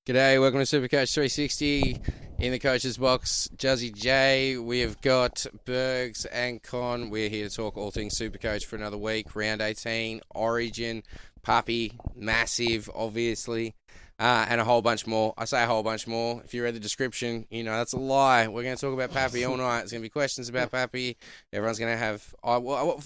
G'day, welcome to Supercoach 360. In the coach's box, Juzzy J. We have got Bergs and Con. We're here to talk all things Supercoach for another week. Round 18, Origin, Puppy, massive, obviously, and a whole bunch more. I say a whole bunch more. If you read the description, you know that's a lie. We're going to talk about Pappy all night. There's going to be questions about Pappy. Everyone's going to have,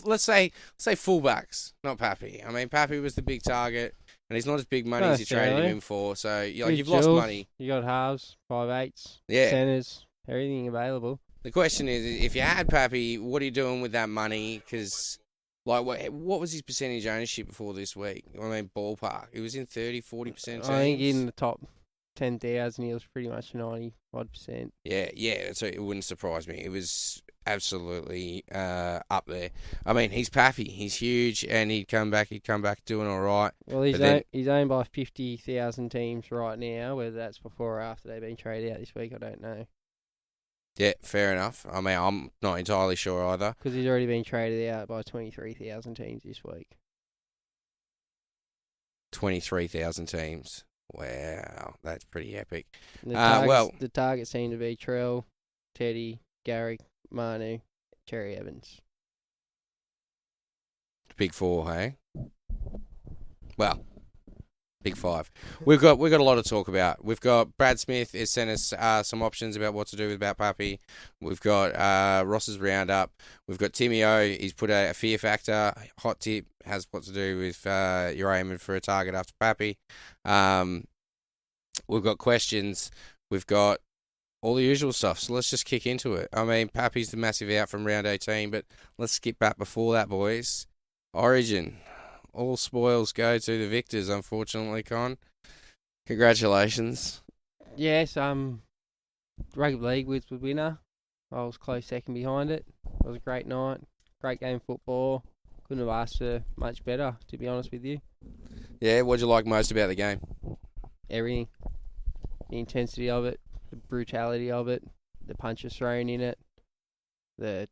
let's say fullbacks, not Pappy. I mean, Pappy was the big target. And he's not as big money as you traded him for, so you've lost money. You got halves, 5/8s, Yeah. centres, everything available. The question is, if you had Pappy, what are you doing with that money? Because, what was his percentage ownership before this week? I mean, ballpark. He was in 30, 40% teams. I think in the top 10,000, he was pretty much 90-odd%. Yeah, so it wouldn't surprise me. It was absolutely up there. I mean, he's Pappy. He's huge, and he'd come back doing all right. Well, he's owned by 50,000 teams right now. Whether that's before or after they've been traded out this week, I don't know. Yeah, fair enough. I mean, I'm not entirely sure either. Because he's already been traded out by 23,000 teams this week. 23,000 teams. Wow, that's pretty epic. The targets seem to be Trell, Teddy, Garrick, Manu, Cherry Evans. Big four, hey? Well, big five. We've got a lot to talk about. We've got Brad Smith has sent us some options about what to do about Pappy. We've got Ross's roundup. We've got Timmy O. He's put a fear factor hot tip, has what to do with you're aiming for a target after Pappy. We've got questions. We've got all the usual stuff. So let's just kick into it. I mean, Pappy's the massive out from round 18, but let's skip back before that, boys. Origin. All spoils go to the victors, unfortunately, Con. Congratulations. Yes, Rugby League was the winner. I was close second behind it. It was a great night. Great game of football. Couldn't have asked for much better, to be honest with you. Yeah, what'd you like most about the game? Everything. The intensity of it, the brutality of it, the punches thrown in it, the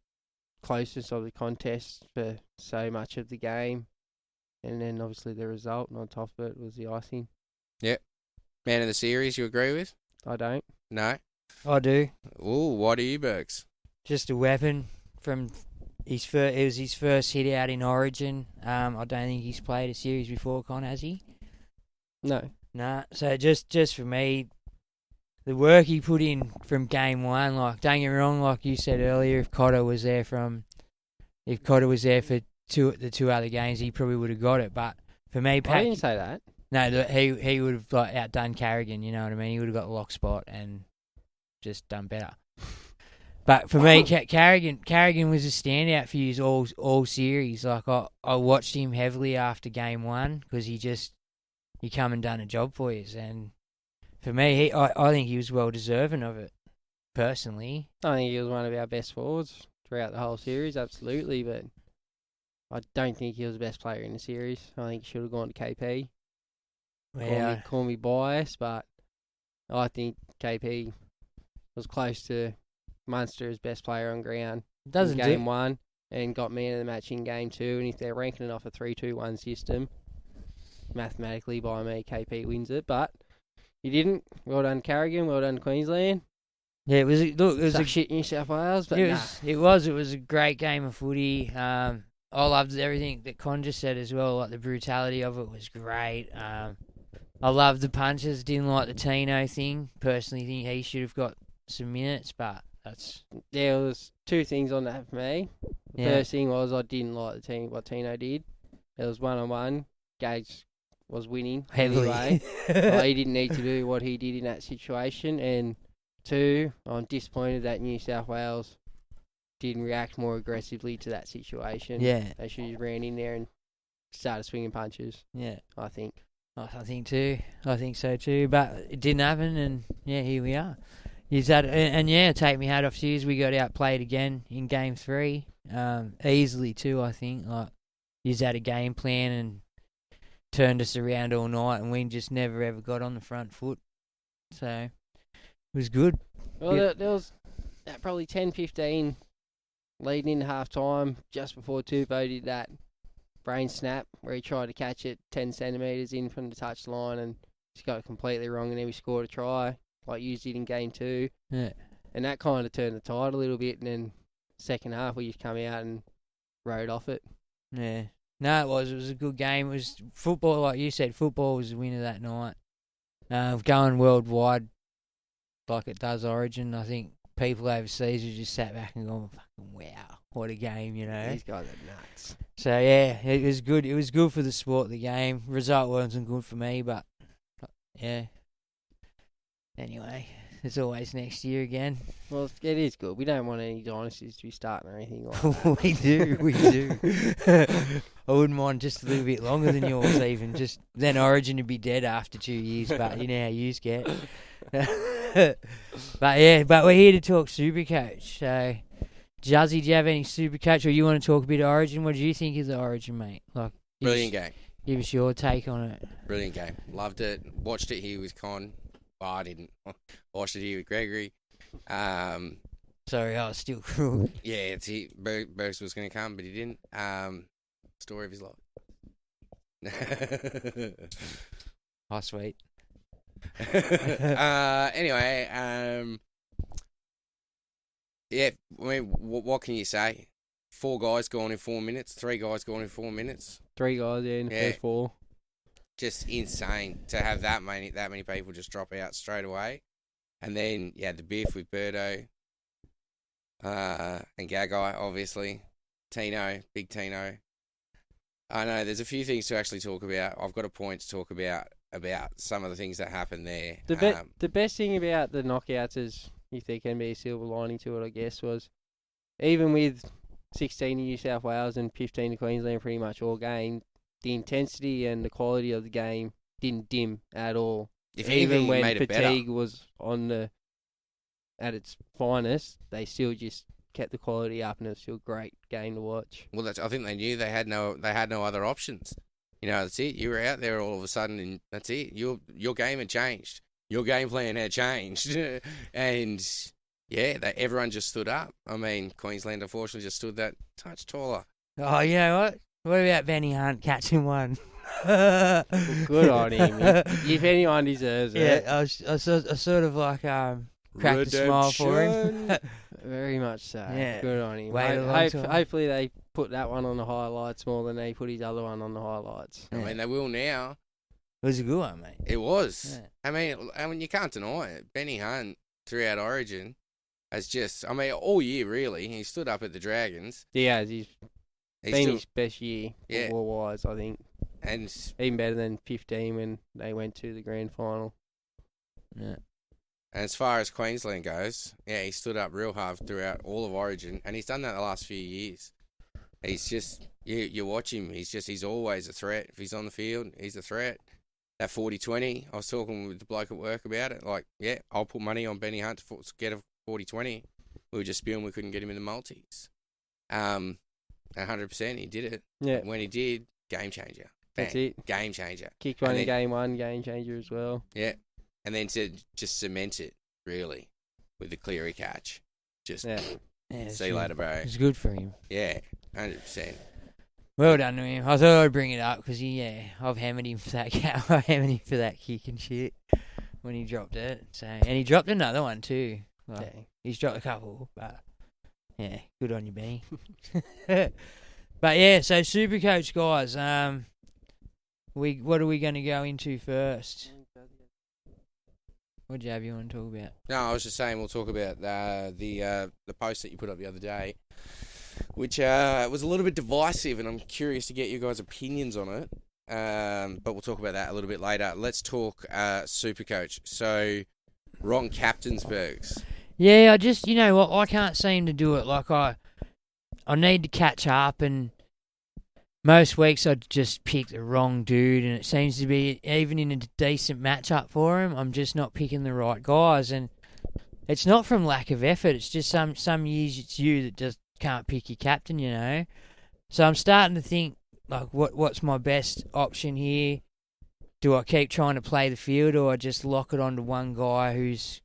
closeness of the contest for so much of the game, and then obviously the result, and on top of it was the icing. Yep. Man of the series, you agree with? I don't. No? I do. Ooh, why do you, Bergs? Just a weapon from his first. It was his first hit out in Origin. I don't think he's played a series before, Con, has he? No. Nah. So just for me, the work he put in from game one, like, don't get me wrong, like you said earlier, if Cotter was there for the two other games, he probably would have got it. But for me, I didn't say that. No, he would have outdone Carrigan. You know what I mean? He would have got the lock spot and just done better. But for me, Carrigan was a standout for you all series. Like I watched him heavily after game one because he come and done a job for you. And for me, I think he was well deserving of it, personally. I think he was one of our best forwards throughout the whole series, absolutely. But I don't think he was the best player in the series. I think he should have gone to KP. Yeah. Call me biased, but I think KP was close to Munster's best player on ground in game one and got man of the match in game two. And if they're ranking it off a 3-2-1 system, mathematically by me, KP wins it. But he didn't. Well done, Carrigan. Well done, Queensland. Yeah, it was a shit New South Wales, but it was a great game of footy. I loved everything that Con just said as well. Like, the brutality of it was great. I loved the punches. Didn't like the Tino thing. Personally, think he should have got some minutes, but there was two things on that for me. The first thing was I didn't like what Tino did. It was 1-on-1. Gage was winning heavily. Anyway. He didn't need to do what he did in that situation. And two, I'm disappointed that New South Wales didn't react more aggressively to that situation. Yeah. They should have ran in there and started swinging punches. Yeah. I think. I think too. I think so too. But it didn't happen, and here we are. Take me hat off to you. We got outplayed again in game 3, easily too. I think you had a game plan and turned us around all night, and we just never ever got on the front foot. So it was good. Well, there was probably 10-15 leading into half time just before Tupou did that brain snap where he tried to catch it 10 centimetres in from the touchline and He's got it completely wrong, and then we scored a try, like you did in game 2. Yeah. And that kind of turned the tide a little bit, and then second half we just come out and rode off it. Yeah. No, it was a good game. It was football, like you said, football was the winner that night. Going worldwide like it does Origin, I think people overseas have just sat back and gone, fucking wow, what a game, you know. These guys are nuts. So yeah, it was good. It was good for the sport, the game. Result wasn't good for me, but yeah. Anyway, it's always next year again. Well, it is good. We don't want any dynasties to be starting or anything like that. we do. I wouldn't mind just a little bit longer than yours even. Just then Origin would be dead after 2 years, but you know how yous get. But we're here to talk Supercoach. So, Juzzy, do you have any Supercoach, or you want to talk a bit of Origin? What do you think of the Origin, mate? Like, Brilliant game. Give us your take on it. Brilliant game. Loved it. Watched it here with Con. Well, I didn't. Watched it here with Gregory. Sorry, I was still crook. Yeah, it's he. Bergs was going to come, but he didn't. Story of his life. Oh, sweet. Anyway, yeah, I mean, what can you say? 4 guys gone in 4 minutes, 3 guys gone in 4 minutes. 3 guys in the first 4. Just insane to have that many people just drop out straight away. And then you had the biff with Birdo and Gagai, obviously. Tino, big Tino. I know there's a few things to actually talk about. I've got a point to talk about some of the things that happened there. The best thing about the knockouts is, if there can be a silver lining to it, I guess, was even with 16 in New South Wales and 15 in Queensland pretty much all game, the intensity and the quality of the game didn't dim at all. If even when made it fatigue better. was at its finest, they still just kept the quality up, and it was still a great game to watch. Well, I think they knew they had no other options. You know, that's it. You were out there all of a sudden, and that's it. Your game had changed. Your game plan had changed, and yeah, everyone just stood up. I mean, Queensland unfortunately just stood that touch taller. Oh, you know what? What about Benny Hunt catching one? Good on him. If anyone deserves it. Yeah, I sort of like cracked a smile for him. Very much so. Yeah. Good on him. Hopefully they put that one on the highlights more than they put his other one on the highlights. I mean, they will now. It was a good one, mate. It was. Yeah. I mean, you can't deny it. Benny Hunt throughout Origin has just, I mean, all year really. He stood up at the Dragons. Yeah, he's been his best year, war-wise, I think. And even better than 15 when they went to the grand final. Yeah. And as far as Queensland goes, yeah, he stood up real hard throughout all of Origin, and he's done that the last few years. He's just, you watch him, he's always a threat. If he's on the field, he's a threat. That 40-20, I was talking with the bloke at work about it. Like, yeah, I'll put money on Benny Hunt to get a 40-20. We were just spewing we couldn't get him in the multis. 100%, he did it. Yeah. When he did, game changer. Bang. That's it. Game changer. Kicked one in game 1, game changer as well. Yeah. And then to just cement it, really, with the Cleary catch. Just see you later, bro. It's good for him. Yeah, 100%. Well done to him. I thought I'd bring it up because I've hammered him for that I hammered him for that kick and shit when he dropped it. So, and he dropped another one too. Like, he's dropped a couple, but yeah, good on you, Benny. But yeah, so Supercoach guys, what are we going to go into first? What jab you want to talk about? No, I was just saying we'll talk about the post that you put up the other day, which was a little bit divisive, and I'm curious to get you guys' opinions on it. But we'll talk about that a little bit later. Let's talk Supercoach. So, wrong captainsburgs. Yeah, I just, you know what, I can't seem to do it. Like, I need to catch up, and most weeks I just pick the wrong dude, and it seems to be, even in a decent matchup for him, I'm just not picking the right guys. And it's not from lack of effort, it's just some years it's you that just can't pick your captain, you know. So I'm starting to think, like, what's my best option here? Do I keep trying to play the field, or I just lock it onto one guy who's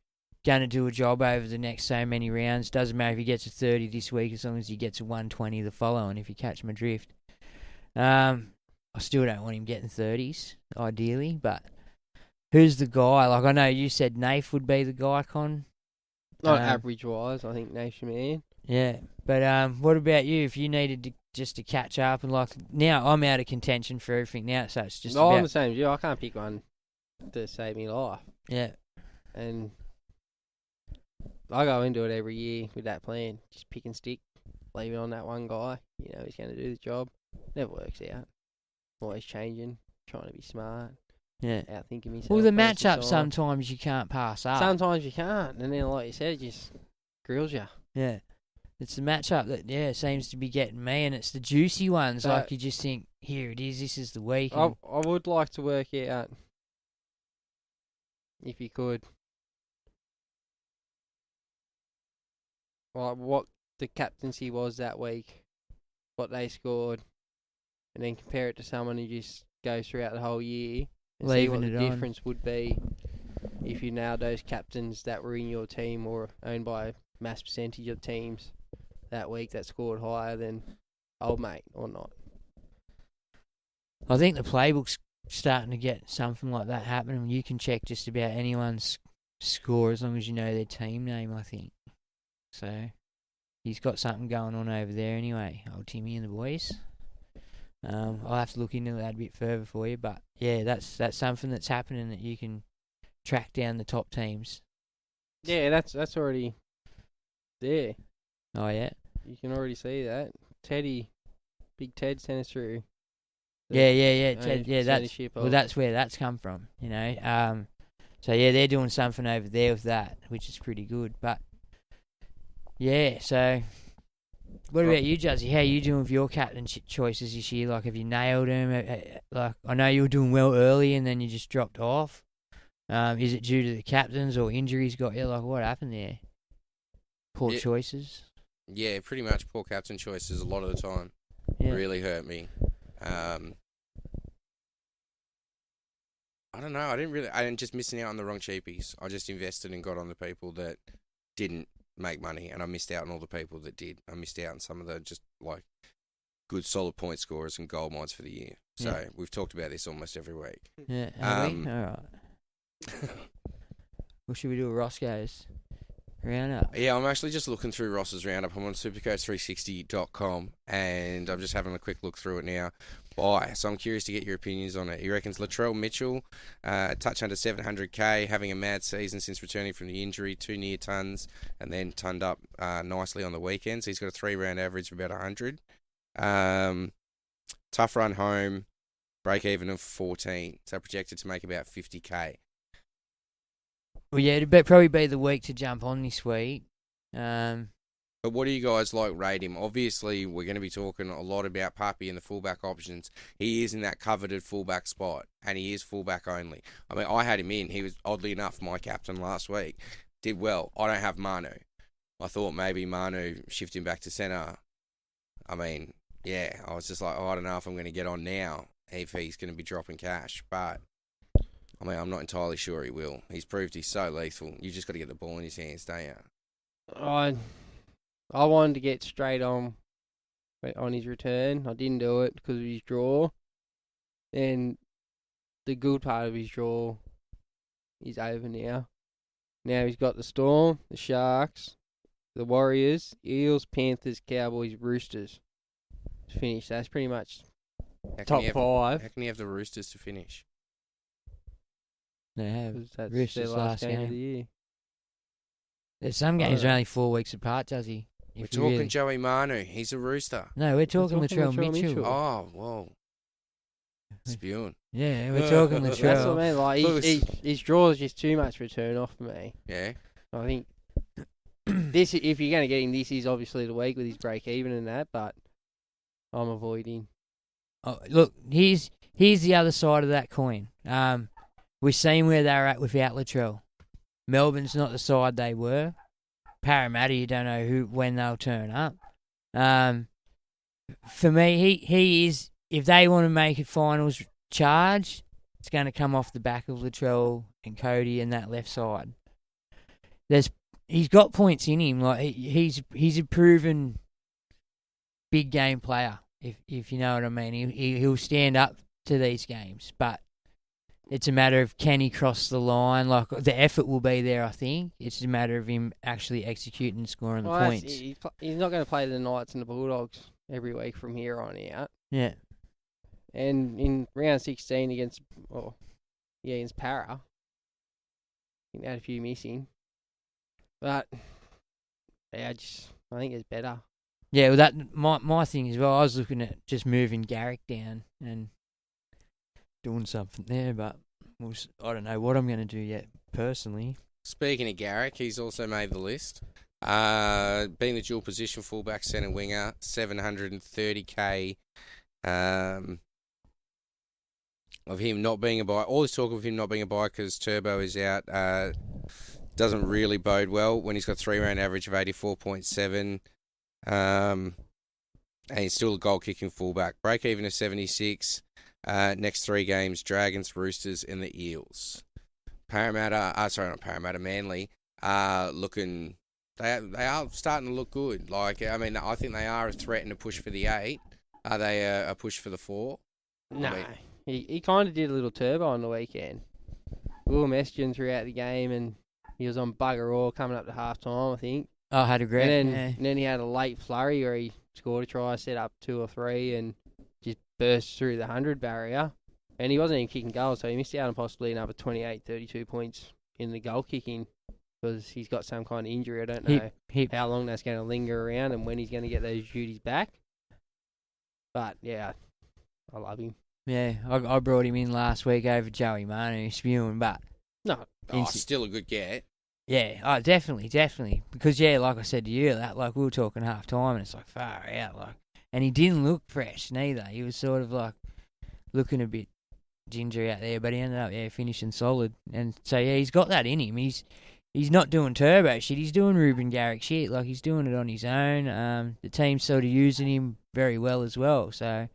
going to do a job over the next so many rounds? Doesn't matter if he gets a 30 this week, as long as he gets a 120 the following, if you catch my drift. I still don't want him getting 30s, ideally, but who's the guy? Like, I know you said Nath would be the guy, Con. Not average-wise, I think Nath's your man. Yeah, but what about you? If you needed to catch up and like now, I'm out of contention for everything now, so it's just I'm about the same as you. I can't pick one to save me life, yeah. and I go into it every year with that plan. Just pick and stick, leave it on that one guy. You know he's going to do the job. Never works out. Always changing, trying to be smart. Yeah. Outthinking myself. Well, the most of matchup the time. sometimes you can't pass up. Sometimes you can't, and then like you said, it just grills you. Yeah. It's the matchup that seems to be getting me, and it's the juicy ones. So, like you just think, here it is. This is the week. I would like to work out if you could, like what the captaincy was that week, what they scored, and then compare it to someone who just goes throughout the whole year and see what the difference would be if you nailed those captains that were in your team or owned by a mass percentage of teams that week that scored higher than old mate or not. I think the playbook's starting to get something like that happening. You can check just about anyone's score as long as you know their team name, I think. So he's got something going on over there anyway, old Timmy and the boys. I'll have to look into that a bit further for you, but yeah, that's something that's happening that you can track down the top teams. Yeah, that's already there. Oh yeah, You can already see that. Big Ted sent us through. Yeah. That's where that's come from, you know. So yeah, they're doing something over there with that, which is pretty good. But yeah, so what about you, Juzzy? How are you doing with your captain choices this year? Like, have you nailed them? Like, I know you were doing well early, and then you just dropped off. Is it due to the captains or injuries got you? Like, what happened there? Poor choices. Yeah, pretty much poor captain choices a lot of the time. Yeah. Really hurt me. I don't know. I didn't just missing out on the wrong cheapies. I just invested and got on the people that didn't make money, and I missed out on all the people that did. I missed out on some of the just like good solid point scorers and gold mines for the year. So we've talked about this almost every week. Yeah. All right. Well, should we do a Roscoe's roundup? Yeah, I'm actually just looking through Ross's roundup. I'm on supercoach360.com, and I'm just having a quick look through it now. So I'm curious to get your opinions on it. He reckons Latrell Mitchell, a touch under 700k, having a mad season since returning from the injury, 2 near tons, and then tonned up nicely on the weekends. He's got a 3-round average of about 100. Tough run home, break even of 14, so projected to make about 50k. Well, yeah, it'd probably be the week to jump on this week. But what do you guys like rate him? Obviously, we're going to be talking a lot about Puppy and the fullback options. He is in that coveted fullback spot, and he is fullback only. I mean, I had him in. He was, oddly enough, my captain last week. Did well. I don't have Manu. I thought maybe Manu shift him back to centre. I mean, yeah, I was just like, I don't know if I'm going to get on now if he's going to be dropping cash. But, I mean, I'm not entirely sure he will. He's proved he's so lethal. You've just got to get the ball in his hands, don't you? I wanted to get straight on his return. I didn't do it because of his draw. And the good part of his draw is over now. Now he's got the Storm, the Sharks, the Warriors, Eels, Panthers, Cowboys, Roosters to finish. That's pretty much top 5. How can you have the Roosters to finish? They have. That's Roosters their last game of the year. There's some games are only 4 weeks apart, Juzzy. We're talking Joey Manu. He's a Rooster. No, we're talking Latrell Mitchell. Oh, whoa. Spewing. Yeah, we're talking Latrell. That's what I mean. Like, his draw is just too much for a turn off for me. Yeah. I think this, if you're going to get him, this is obviously the week with his break even and that, but I'm avoiding. Oh, look, here's the other side of that coin. We've seen where they're at without Latrell. Melbourne's not the side they were. Parramatta, you don't know when they'll turn up. For me, he is. If they want to make a finals charge, it's going to come off the back of Latrell and Cody and that left side. He's got points in him. Like he's a proven big game player. If you know what I mean, he'll stand up to these games. But it's a matter of can he cross the line. Like the effort will be there, I think. It's a matter of him actually executing and scoring the points. He's not going to play the Knights and the Bulldogs every week from here on out. Yeah. And in round 16 against Para, I think they had a few missing. But yeah, I think it's better. Yeah, well, that my thing as well. I was looking at just moving Garrick down and doing something there, but I don't know what I'm going to do yet personally. Speaking of Garrick, he's also made the list. Being the dual position fullback, centre winger, 730k. Of him not being a buy. All this talk of him not being a buy because Turbo is out doesn't really bode well when he's got 3-round average of 84.7. And he's still a goal-kicking fullback. Break even of 76. Next 3 games, Dragons, Roosters, and the Eels. Manly looking. They are starting to look good. Like, I mean, I think they are a threat and a push for the 8. Are they a push for the 4? No. I mean, he kind of did a little turbo on the weekend. We were messaging throughout the game, and he was on bugger all coming up to half time, I think. Oh, had a great. And then he had a late flurry where he scored a try, set up 2 or 3, and just burst through the 100 barrier. And he wasn't even kicking goals, so he missed out on possibly another 28, 32 points in the goal kicking because he's got some kind of injury. I don't know how long that's going to linger around and when he's going to get those duties back. But, yeah, I love him. Yeah, I brought him in last week over Joey Manu spewing, but no, still a good get. Yeah, definitely. Because like I said to you, that we were talking half time, and it's like far out, and he didn't look fresh neither. He was sort of looking a bit ginger out there, but he ended up finishing solid. And so he's got that in him. He's not doing turbo shit. He's doing Ruben Garrick shit. He's doing it on his own. The team's sort of using him very well as well. So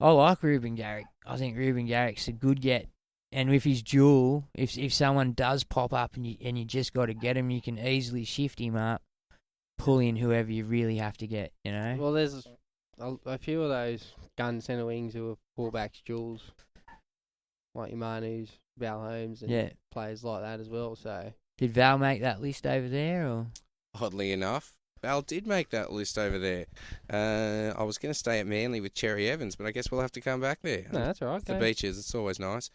I like Ruben Garrick. I think Ruben Garrick's a good get. And with his duel, if someone does pop up and you just got to get him, you can easily shift him up, pull in whoever you really have to get, you know? Well, there's a few of those gun centre wings who are fullbacks duels, like your Manus, Val Holmes, and players like that as well. So did Val make that list over there? Or Oddly enough, Val did make that list over there. I was going to stay at Manly with Cherry Evans, but I guess we'll have to come back there. No, that's all right. The beaches, it's always nice.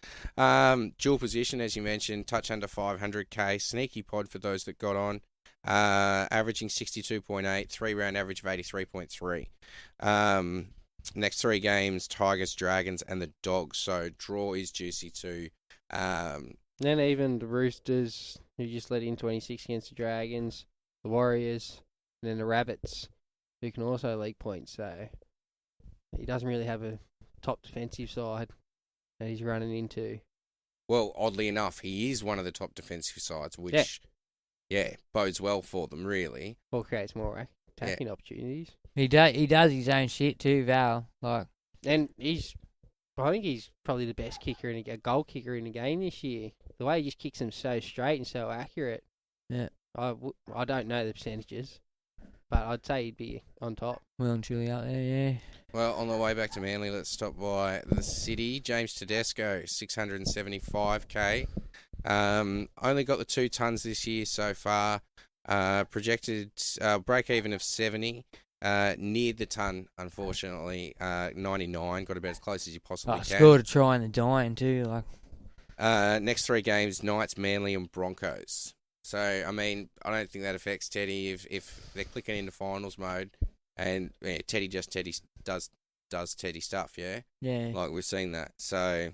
Dual position, as you mentioned, touch under 500k. Sneaky pod for those that got on. Averaging 62.8, 3-round average of 83.3. Next 3 games, Tigers, Dragons, and the Dogs. So draw is juicy too. Then even the Roosters, who just let in 26 against the Dragons, the Warriors, and then the Rabbits, who can also leak points. So he doesn't really have a top defensive side that he's running into. Well, oddly enough, he is one of the top defensive sides, which, bodes well for them, really. Or creates more attacking opportunities. He does his own shit too, Val. And I think he's probably the best kicker a goal kicker in the game this year. The way he just kicks them so straight and so accurate. Yeah. I don't know the percentages, but I'd say he'd be on top. Well and truly out there, yeah. Well, on the way back to Manly, let's stop by the city. James Tedesco, 675k. Only got the 2 tons this year so far. Projected break even of 70. Neared the ton, unfortunately. 99. Got about as close as you possibly can. Scored a try in the dying too. Next 3 games, Knights, Manly, and Broncos. So, I mean, I don't think that affects Teddy if they're clicking into finals mode, and Teddy does Teddy stuff, yeah? Yeah. We've seen that, so...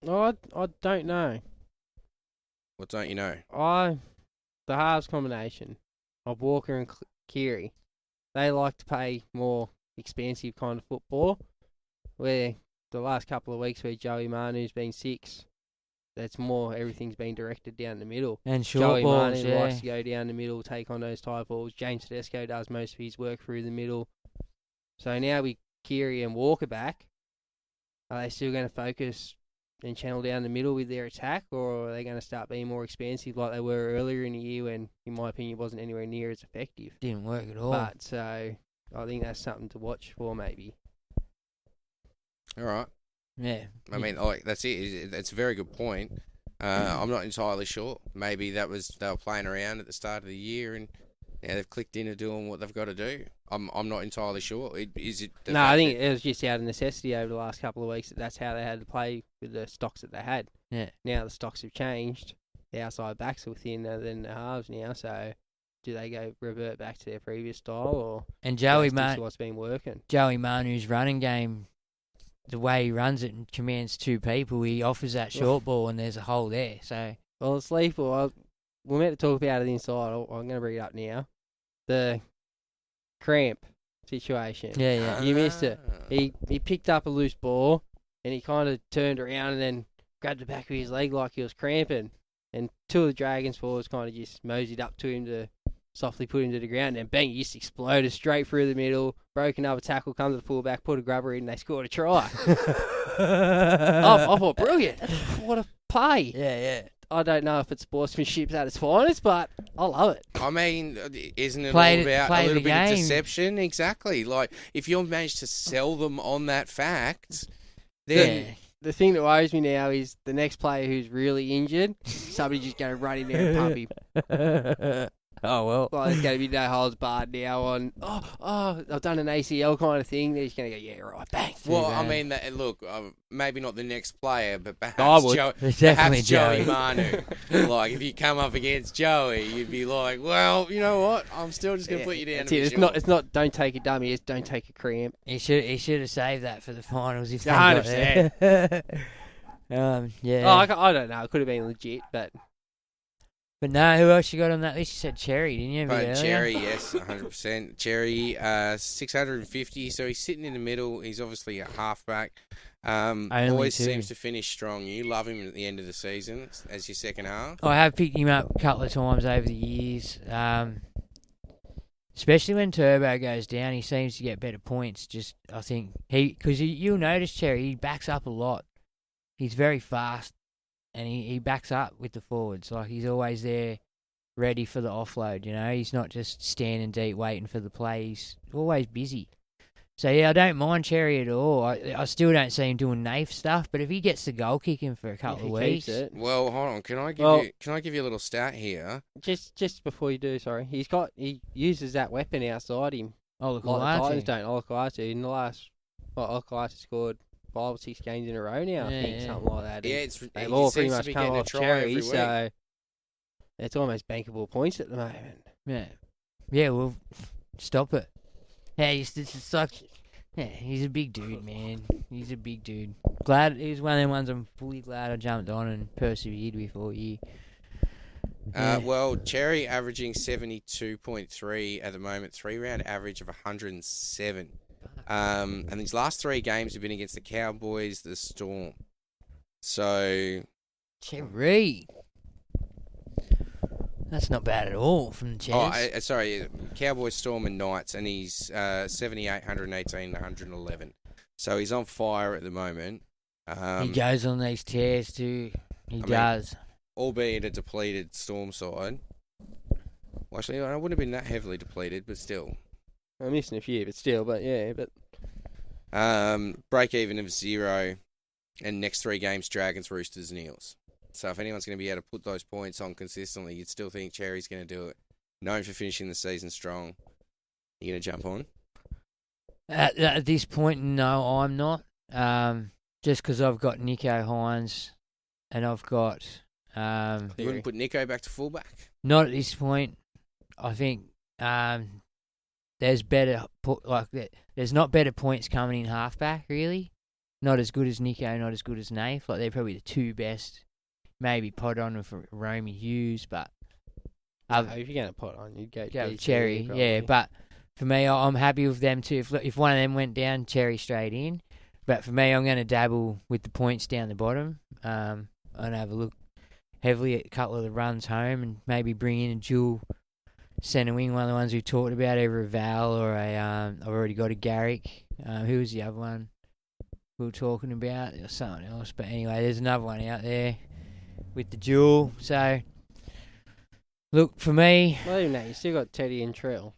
I don't know. What don't you know? The halves combination of Walker and Keary, they like to play more expansive kind of football, where the last couple of weeks where Joey Manu's been 6... That's more, everything's been directed down the middle. And short Joey balls, Manu likes to go down the middle, take on those tight balls. James Tedesco does most of his work through the middle. So now with Keary and Walker back, are they still going to focus and channel down the middle with their attack, or are they going to start being more expansive like they were earlier in the year when, in my opinion, it wasn't anywhere near as effective? Didn't work at all. But, so, I think that's something to watch for maybe. All right. Yeah. I mean, like that's it. It's a very good point. I'm not entirely sure. Maybe they were playing around at the start of the year, and now they've clicked into doing what they've got to do. I'm not entirely sure. Is it? No, I think it was just out of necessity over the last couple of weeks. That's how they had to play with the stocks that they had. Yeah. Now the stocks have changed. The outside backs are thinner than the halves now. So, do they revert back to their previous style, or And what's been working? Joey Manu's running game, the way he runs it and commands two people, he offers that short ball, and there's a hole there. So, well, Sleep, we're meant to talk about it inside. I'm going to bring it up now. The cramp situation. yeah. You missed it. He picked up a loose ball, and he kind of turned around and then grabbed the back of his leg like he was cramping. And two of the Dragons forwards kind of just moseyed up to him to softly put him to the ground. And bang, he just exploded straight through the middle, broke another tackle, come to the fullback, put a grubber in, and they scored a try. I thought, brilliant. What a play. Yeah. I don't know if it's sportsmanship at its finest, but I love it. I mean, isn't it Play all about the a little bit game. of deception? Exactly. Like, if you've managed to sell them on that fact, then... The thing that worries me now is the next player who's really injured, somebody just going to run in there and pump him. Oh, well. Like, there's going to be no holds barred now on, I've done an ACL kind of thing. They're just going to go, yeah, right, bang. Well, I mean, look, maybe not the next player, but I perhaps, would. Definitely Joey Joey. Manu. Like, if you come up against Joey, you'd be like, well, you know what? I'm still just going to put you down. That's it. It's not don't take a dummy, it's don't take a cramp. He should have saved that for the finals if they 100%. got there. Yeah. Oh, I don't know. It could have been legit, but... But no, who else you got on that list? You said Cherry, didn't you? But Cherry, yes, 100%. Cherry, 650, so he's sitting in the middle. He's obviously a halfback. Always seems to finish strong. You love him at the end of the season as your second half. I have picked him up a couple of times over the years. Especially when Turbo goes down, he seems to get better points. I think because you'll notice Cherry, he backs up a lot. He's very fast. And he backs up with the forwards. Like, he's always there ready for the offload, you know. He's not just standing deep waiting for the play. He's always busy. So, yeah, I don't mind Cherry at all. I still don't see him doing naif stuff, but if he gets the goal kicking for a couple of weeks... Well, hold on. Can I give you a little stat here? Just before you do, sorry. He uses that weapon outside him. Oh, the Titans don't. Olakau'atu. In the last... Olakau'atu scored 5 or 6 games in a row now, I think, something like that. Yeah, they've all pretty much come off Cherry, so it's almost bankable points at the moment. Yeah, well, stop it. Yeah, it's like, he's a big dude, man. He's a big dude. Glad he's one of them ones I'm fully glad I jumped on and persevered with all year. Well, Cherry averaging 72.3 at the moment, 3-round average of 107. And these last 3 games have been against the Cowboys, the Storm. So... Cherry. That's not bad at all from the Chairs. Sorry, Cowboys, Storm and Knights, and he's 78, 118, 111. So he's on fire at the moment. He goes on these tears too. He does. Albeit a depleted Storm side. Well, actually, I wouldn't have been that heavily depleted, but still. I'm missing a few, but still, break even of 0, and next 3 games, Dragons, Roosters, and Eels. So if anyone's going to be able to put those points on consistently, you'd still think Cherry's going to do it. Known for finishing the season strong. You going to jump on? At this point, no, I'm not. Just because I've got Nico Hines, and I've got... you wouldn't put Nico back to fullback? Not at this point. I think... there's not better points coming in halfback, really. Not as good as Nico, not as good as Nath. Like, they're probably the 2 best. Maybe pot on for Romy Hughes, but... if you're going to pot on, you'd go Cherry. Yeah, but for me, I'm happy with them too. If one of them went down, Cherry straight in. But for me, I'm going to dabble with the points down the bottom. And have a look heavily at a couple of the runs home and maybe bring in a dual... centre wing, one of the ones we talked about, either a Val or I've already got a Garrick. Who was the other one we were talking about? Or someone else. But anyway, there's another one out there with the dual. So, look, for me... Well, even that, you still got Teddy and Trill.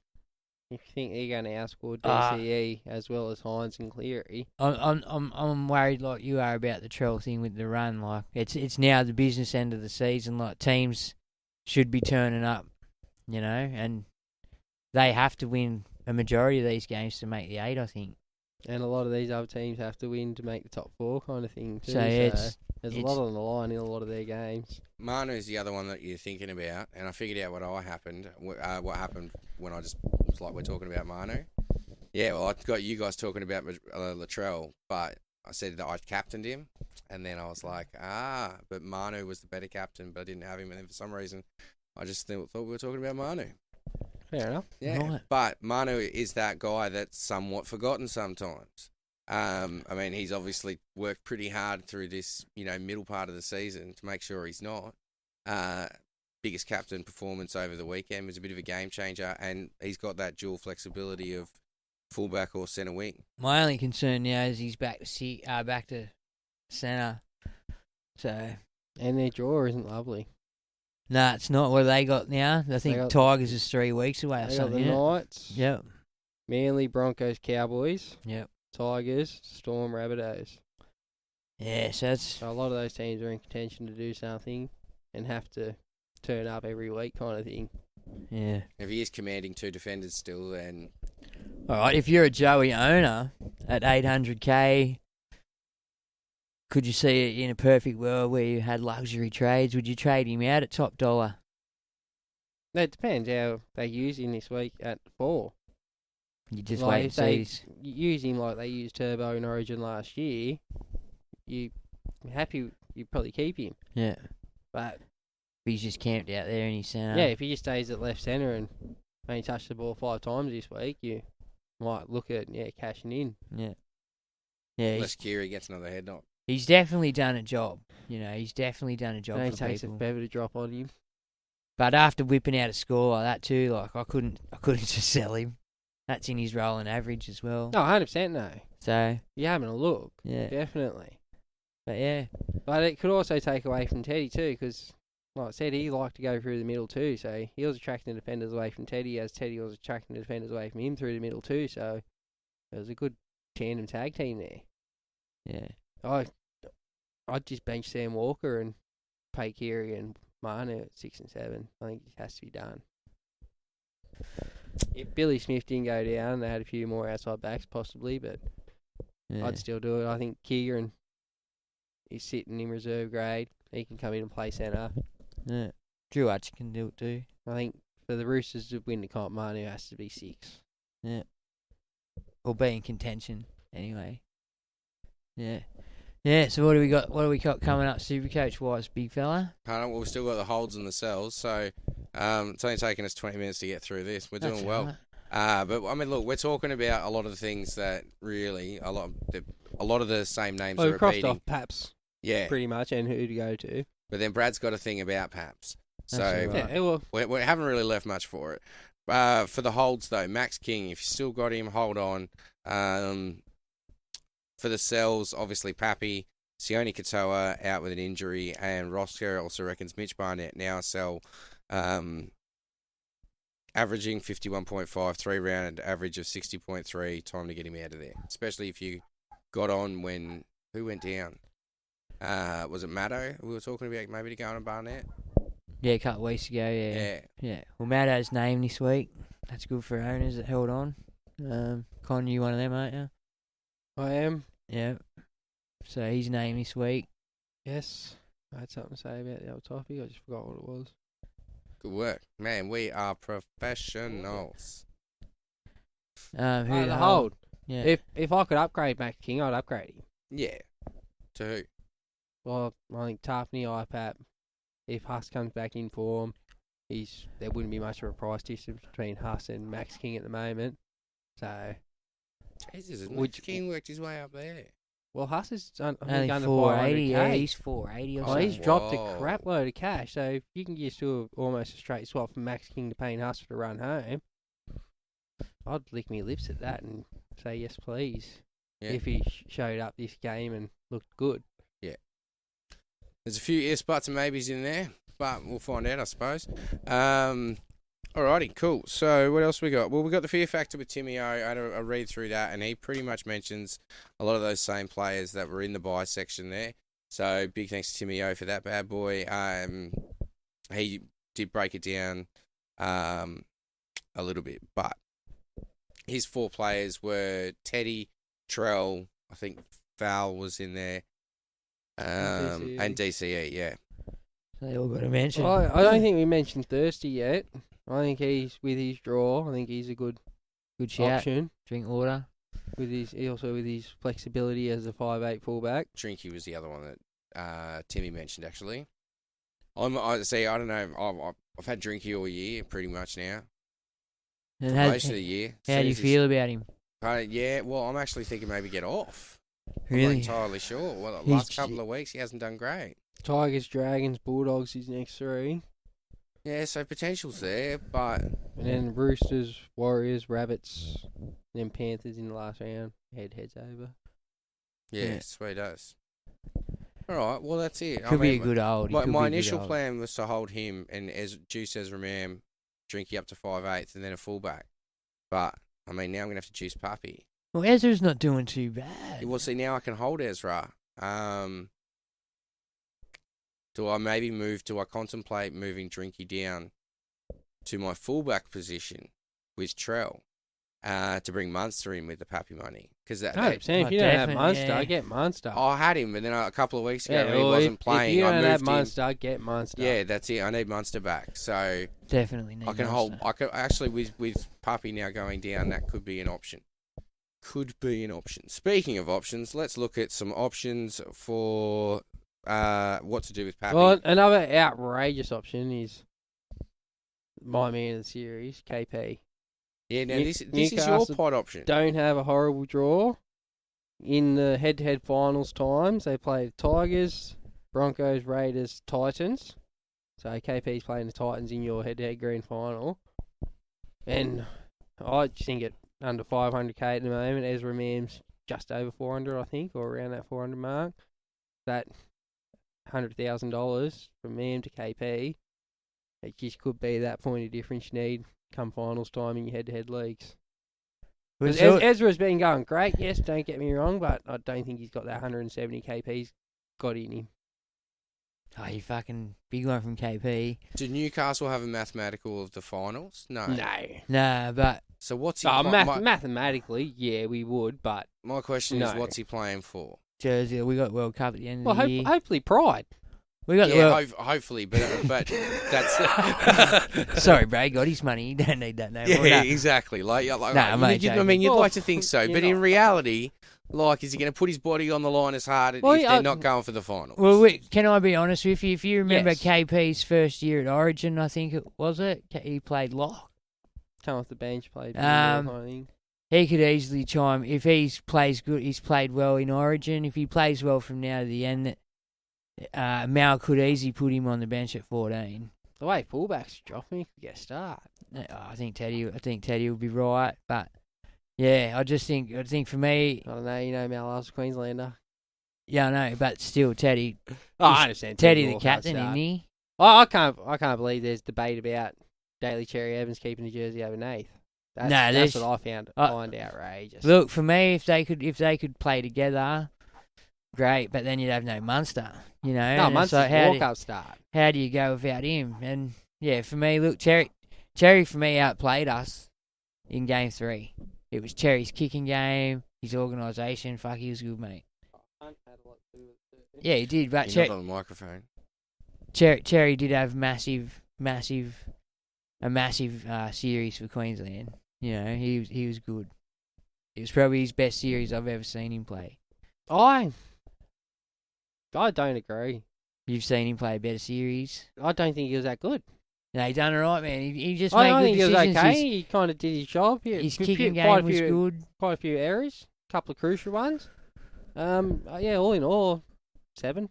If you think they're going to outscore DCE as well as Hines and Cleary, I'm worried like you are about the Trell thing with the run. Like it's now the business end of the season. Like teams should be turning up, and they have to win a majority of these games to make the 8. I think. and a lot of these other teams have to win to make the top 4 kind of thing too. So there's a lot on the line in a lot of their games. Manu's the other one that you're thinking about, and I figured out what happened when I just was like, we're talking about Manu. Yeah, well, I got you guys talking about Latrell, but I said that I captained him, and then I was like, but Manu was the better captain, but I didn't have him, and then for some reason, I just thought we were talking about Manu. Fair enough. Yeah, Right. but Manu is that guy that's somewhat forgotten sometimes. I mean, he's obviously worked pretty hard through this, middle part of the season to make sure he's not. Biggest captain performance over the weekend was a bit of a game changer, and he's got that dual flexibility of fullback or centre wing. My only concern now is he's back to centre. So And their draw isn't lovely. nah, it's not what they got now. I think Tigers is 3 weeks away or They got something. the Knights, Yep. Manly, Broncos, Cowboys, Yep. Tigers, Storm, Rabbitohs. Yeah, so that's So a lot of those teams are in contention to do something and have to turn up every week kind of thing. yeah. If he is commanding 2 defenders still, then All right, if you're a Joey owner at 800k, could you see it in a perfect world where you had luxury trades? Would you trade him out at top dollar? It depends how they use him this week at 4. You just Like, wait and if they see. use him like they used Turbo in Origin last year, you'd probably keep him. Yeah. But He's just camped out there in his centre. yeah, if he just stays at left centre and only touched the ball 5 times this week, you might look at cashing in. Yeah. Yeah, unless Kiri gets another head knock. he's definitely done a job. He's definitely done a job And for it takes people. a feather to drop on him. But after whipping out a score like that too, like I couldn't just sell him. That's in his rolling average as well. No, 100% no. So You're having a look, yeah, definitely. but yeah, But it could also take away from Teddy too, because like I said, he liked to go through the middle too, so he was attracting the defenders away from Teddy, as Teddy was attracting the defenders away from him through the middle too, so it was a good tandem tag team there. yeah. I'd just bench Sam Walker and pay Kiri and Manu at 6 and 7. I think it has to be done. If Billy Smith didn't go down, they had a few more outside backs possibly, but Yeah. I'd still do it. I think Kieran is sitting in reserve grade. He can come in and play centre. Yeah. Drew Archer can do it too. I think for the Roosters to win the comp, Manu has to be 6. Yeah. Or be in contention anyway. Yeah. Yeah, so what do we got coming up Supercoach wise, big fella? Well, we've still got the holds and the sells, so it's only taken us 20 minutes to get through this. We're doing That's well. right. But I mean, look, we're talking about a lot of the things that really a lot of the same names Well, are we crossed repeating. off Paps Yeah, pretty much and who to go to. but then Brad's got a thing about Paps, so That's right. Yeah, well, we haven't really left much for it. For the holds though, Max King, if you still got him, hold on. For the sells, obviously Pappy, Sione Katoa out with an injury, and Roscoe also reckons Mitch Barnett now sell, averaging 51.5, 3-round average of 60.3. Time to get him out of there, especially if you got on when who went down. Was it Maddo? We were talking about maybe to go on Barnett. Yeah, a couple of weeks ago, yeah. Well, Maddo's named this week. That's good for owners that held on. Con, you one of them, aren't you? I am. Yeah. So he's named this week. Yes. I had something to say about the other topic. I just forgot what it was. Good work, man. We are professionals. Who The hold. Yeah. If I could upgrade Max King, I'd upgrade him. Yeah. To who? Well, I think Tarpany, IPAP, if Huss comes back in form, there wouldn't be much of a price difference between Huss and Max King at the moment. So, Jesus, Would Max King worked his way up there. well, Huss is Only under 480. Yeah, 500k. he's 480 or Oh, something. he's dropped a Whoa. crap load of cash. So if you can just do almost a straight swap from Max King to paying Huss for the run home, I'd lick me lips at that and say yes, please. Yeah. If he showed up this game and looked good. There's a few ifs, buts, and maybes in there, but we'll find out, I suppose. Alrighty, cool. So what else we got? Well, we got the fear factor with Timmy O. I had a read through that, and he pretty much mentions a lot of those same players that were in the buy section there. So big thanks to Timmy O for that bad boy. He did break it down a little bit, but his 4 players were Teddy, Trell, I think Val was in there, and DCE, yeah. They all got a mention. I don't think we mentioned Thirsty yet. I think he's with his draw. I think he's a good shout. option. Drink water. With his flexibility as a 5'8" fullback. Trinky was the other one that Timmy mentioned actually. I don't know. I've had Drinky all year pretty much now. And Most of the year. How do you feel about him? Yeah, well, I'm actually thinking maybe get off. Really? I'm not entirely sure. Well, the last couple of weeks he hasn't done great. Tigers, Dragons, Bulldogs, his next 3. Yeah, so potential's there, but... And then Roosters, Warriors, Rabbits, then Panthers in the last round. Heads over. Yeah, sweet as. All right, well, that's it. Could be a good old. My initial plan was to hold him and juice Ezra Mam, Drinky up to 5'8", and then a fullback. But, I mean, now I'm going to have to juice Puppy. Well, Ezra's not doing too bad. Well, see, now I can hold Ezra. Do I contemplate moving Drinky down to my fullback position with Trell to bring Munster in with the Pappy money? Because if you don't have Munster, get Munster. I had him, but then a couple of weeks ago when he wasn't playing, if you don't have him. Munster, get Munster. Yeah, that's it. I need Munster back, so definitely need. I can Munster. hold. I can actually with Puppy now going down, that could be an option. Speaking of options, let's look at some options for what to do with Pappy. Well, another outrageous option is my man of the series, KP. Yeah, now this is your pod option. Don't have a horrible draw. In the head-to-head finals times, they played Tigers, Broncos, Raiders, Titans. So KP's playing the Titans in your head-to-head grand final. And I just think it under 500k at the moment. Ezra Mam's just over 400, I think, or around that 400 mark. That $100,000 from Mam to KP, it just could be that point of difference you need come finals time in your head-to-head leagues. Ezra's been going great, yes, don't get me wrong, but I don't think he's got that 170 KP's got in him. Oh, you fucking big one from KP. Do Newcastle have a mathematical of the finals? No. Nah, but... So what's he mathematically, yeah, we would, but... My question is, what's he playing for? Jersey, we got World Cup at the end of the year. Hopefully Pride. We got hopefully, but that's... Sorry, Brad, got his money. You don't need that no more. Yeah, exactly. Mate, you'd like to think so, but in reality... is he going to put his body on the line as hard if they're not going for the finals? Well, can I be honest with you? If you remember KP's first year at Origin, I think he played lock. Come off the bench, played. I think he could easily chime if he plays good. He's played well in Origin. If he plays well from now to the end, Mal could easily put him on the bench at 14. The way fullbacks dropping, he could get a start. I think Teddy will be right, but. Yeah, I think for me... I don't know, Mal loves a Queenslander. Yeah, I know, but still, Teddy... I understand. Teddy the captain, isn't he? I can't believe there's debate about Daly Cherry Evans keeping the jersey over Nath. That's what I find outrageous. Look, for me, if they could play together, great, but then you'd have no Munster, you know? No, Munster's walk-up start. How do you go without him? And, yeah, for me, look, Cherry for me outplayed us in Game 3. It was Cherry's kicking game, his organisation. Fuck, he was good, mate. Yeah, he did. But You're not on the microphone. Cherry did have a massive series for Queensland. You know, he was good. It was probably his best series I've ever seen him play. I don't agree. You've seen him play a better series? I don't think he was that good. No, he done it right, man. He just made good decisions. I think he was okay. He kind of did his job. His kicking game was good. Quite a few errors. A couple of crucial ones. All in all, 7.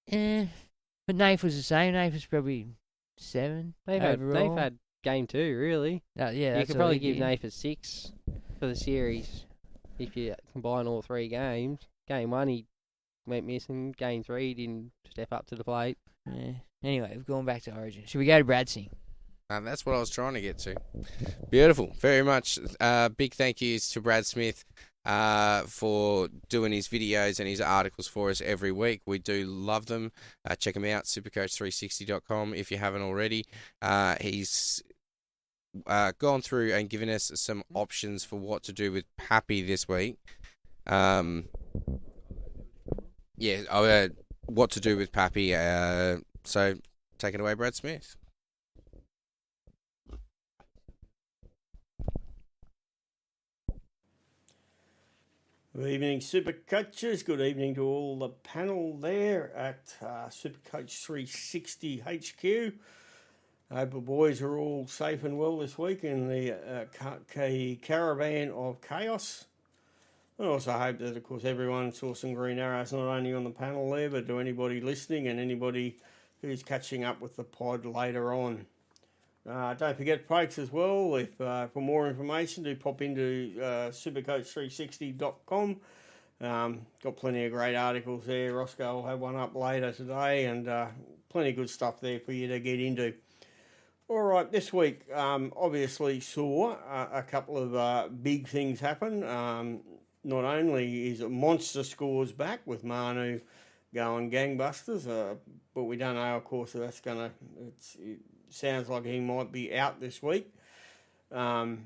But Nath was the same. Nath was probably 7 overall. They've had game 2, really. Yeah, you could probably give Nath a 6 for the series if you combine all 3 games. Game 1, he went missing. Game 3, he didn't step up to the plate. Yeah. Anyway, we've gone back to Origin. Should we go to Brad Singh? That's what I was trying to get to. Beautiful. Very much. Big thank yous to Brad Smith for doing his videos and his articles for us every week. We do love them. Check him out, supercoach360.com if you haven't already. He's gone through and given us some options for what to do with Pappy this week. What to do with Pappy. So take it away, Brad Smith. Good evening, Super Coaches. Good evening to all the panel there at Supercoach 360 HQ. I hope the boys are all safe and well this week in the caravan of chaos. I also hope that, of course, everyone saw some green arrows, not only on the panel there, but to anybody listening and anybody who's catching up with the pod later on. Don't forget, folks, as well, if for more information, do pop into supercoach360.com. Got plenty of great articles there. Roscoe will have one up later today, and plenty of good stuff there for you to get into. All right, this week, obviously saw a couple of big things happen. Not only is it monster scores back with Manu going gangbusters, but we don't know, of course, that's going to... It sounds like he might be out this week. So,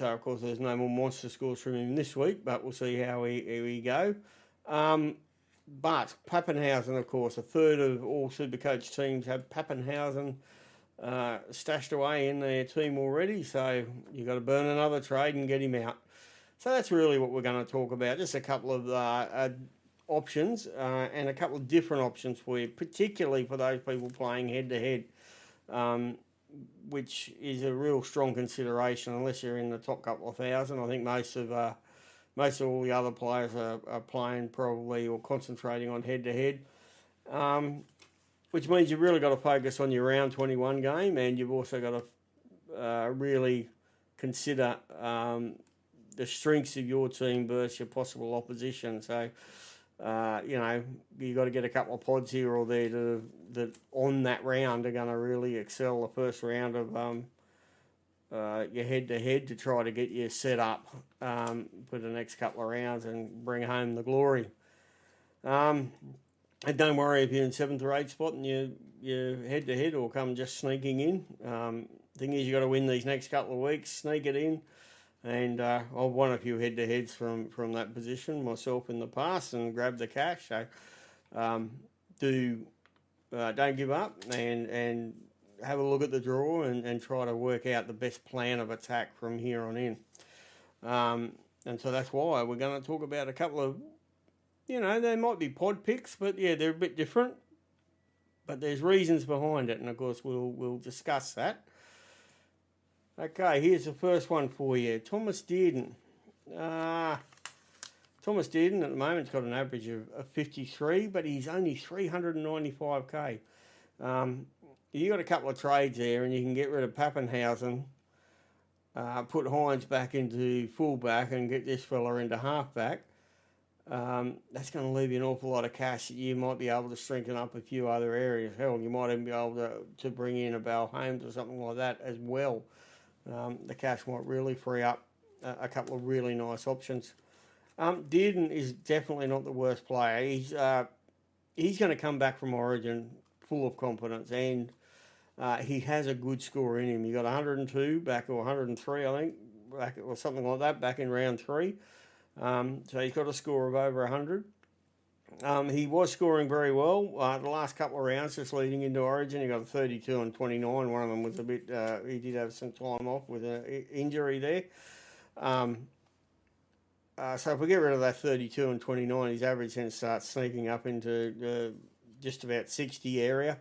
of course, there's no more monster scores from him this week, but we'll see how we go. But Pappenhausen, of course, a third of all Supercoach teams have Pappenhausen stashed away in their team already, so you've got to burn another trade and get him out. So that's really what we're going to talk about, just a couple of options and a couple of different options for you, particularly for those people playing head-to-head. Which is a real strong consideration unless you're in the top couple of thousand. I think most of all the other players are playing probably or concentrating on head-to-head, which means you've really got to focus on your round 21 game, and you've also got to really consider the strengths of your team versus your possible opposition. So, you've got to get a couple of pods here or there that on that round are going to really excel the first round of your head-to-head to try to get you set up for the next couple of rounds and bring home the glory. And don't worry if you're in 7th or 8th spot and you're head-to-head or come just sneaking in. Thing is, you've got to win these next couple of weeks, sneak it in. And I've won a few head-to-heads from that position myself in the past and grabbed the cash. So don't give up and have a look at the draw and try to work out the best plan of attack from here on in. And so that's why we're going to talk about a couple of, they might be pod picks, but yeah, they're a bit different. But there's reasons behind it, and of course we'll discuss that. Okay, here's the first one for you. Thomas Dearden. Thomas Dearden at the moment's got an average of 53, but he's only 395k. You got a couple of trades there, and you can get rid of Pappenhausen, put Hines back into fullback, and get this fella into halfback. That's going to leave you an awful lot of cash that you might be able to strengthen up a few other areas. Hell, you might even be able to bring in a Bal Holmes or something like that as well. The cash might really free up a couple of really nice options. Dearden is definitely not the worst player. He's going to come back from Origin full of confidence, and he has a good score in him. He got 102 back, or 103, I think, back, or something like that, back in round 3. So he's got a score of over 100. He was scoring very well the last couple of rounds, just leading into Origin. He got a 32 and 29. One of them was a bit. He did have some time off with an injury there. So if we get rid of that 32 and 29, his average then starts sneaking up into just about 60 area.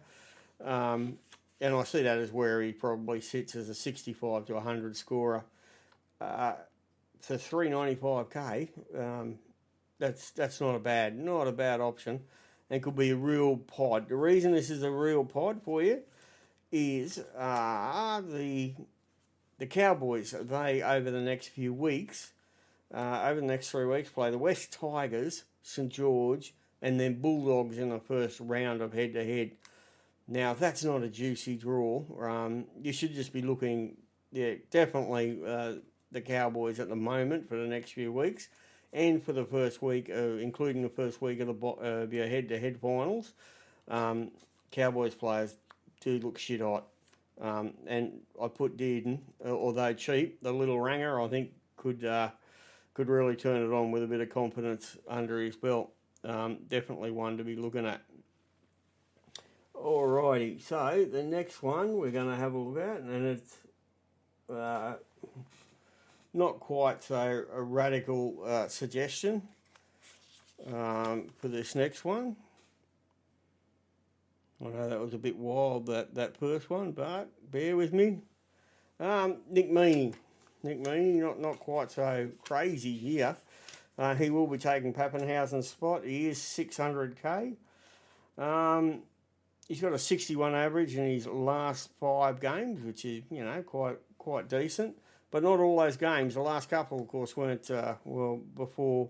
And I see that as where he probably sits as a 65 to 100 scorer. For 395k. That's not a bad option, and could be a real pod. The reason this is a real pod for you is the Cowboys. They over the next few weeks, over the next 3 weeks, play the West Tigers, St George, and then Bulldogs in the first round of head-to-head. Now, if that's not a juicy draw, you should just be looking, definitely the Cowboys at the moment for the next few weeks, and for the first week, including the first week of your head-to-head finals. Cowboys players do look shit hot. And I put Dearden, although cheap, the little ranger, I think could really turn it on with a bit of confidence under his belt. Definitely one to be looking at. Alrighty, so the next one we're going to have a look at, and it's not quite so a radical suggestion for this next one. I know that was a bit wild, that first one, but bear with me. Nick Meaney. Nick Meaney, not quite so crazy here. He will be taking Pappenhausen's spot. He is 600k. He's got a 61 average in his last 5 games, which is, quite decent. But not all those games. The last couple, of course, weren't, before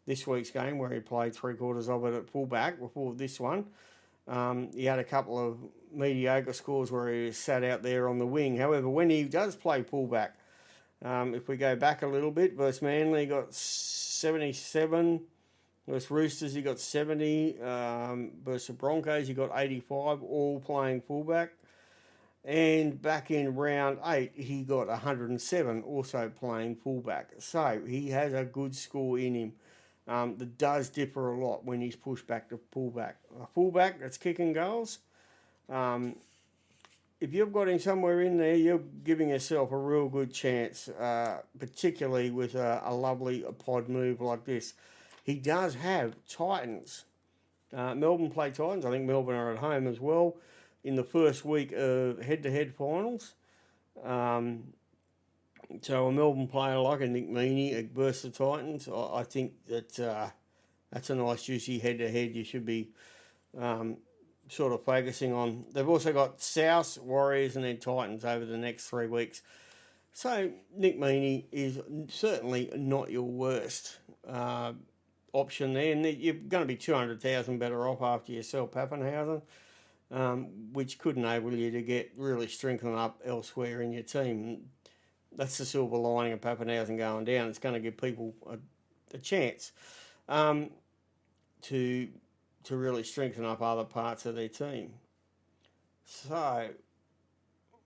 this week's game, where he played 3/4 of it at fullback, before this one. He had a couple of mediocre scores where he was sat out there on the wing. However, when he does play fullback, if we go back a little bit, versus Manly, he got 77. Versus Roosters, he got 70. Versus the Broncos, he got 85, all playing fullback. And back in round 8, he got 107, also playing fullback. So he has a good score in him. That does differ a lot when he's pushed back to fullback. A fullback that's kicking goals, if you've got him somewhere in there, you're giving yourself a real good chance, particularly with a lovely pod move like this. He does have Titans. Melbourne play Titans. I think Melbourne are at home as well in the first week of head-to-head finals. So a Melbourne player like a Nick Meaney versus the Titans, I think that that's a nice juicy head-to-head you should be sort of focusing on. They've also got South, Warriors and then Titans over the next 3 weeks. So Nick Meaney is certainly not your worst option there, and you're going to be 200,000 better off after you sell Pappenhausen, which could enable you to get really strengthened up elsewhere in your team. That's the silver lining of Pappenhausen going down. It's going to give people a chance to really strengthen up other parts of their team. So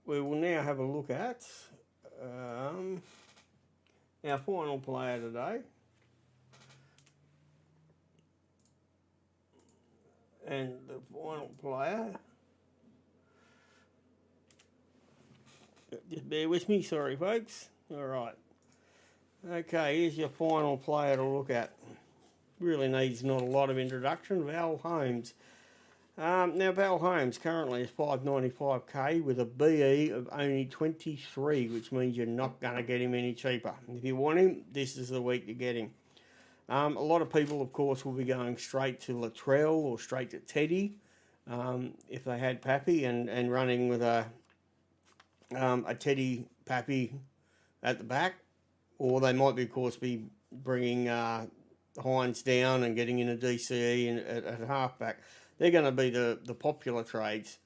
we will now have a look at our final player today. And the final player, just bear with me, sorry folks. All right. Okay, here's your final player to look at. Really needs not a lot of introduction. Val Holmes. Now, Val Holmes currently is 595k with a BE of only 23, which means you're not going to get him any cheaper. If you want him, this is the week to get him. A lot of people, of course, will be going straight to Latrell or straight to Teddy if they had Pappy and running with a Teddy Pappy at the back. Or they might, of course, be bringing Hines down and getting in a DCE at halfback. They're going to be the popular trades.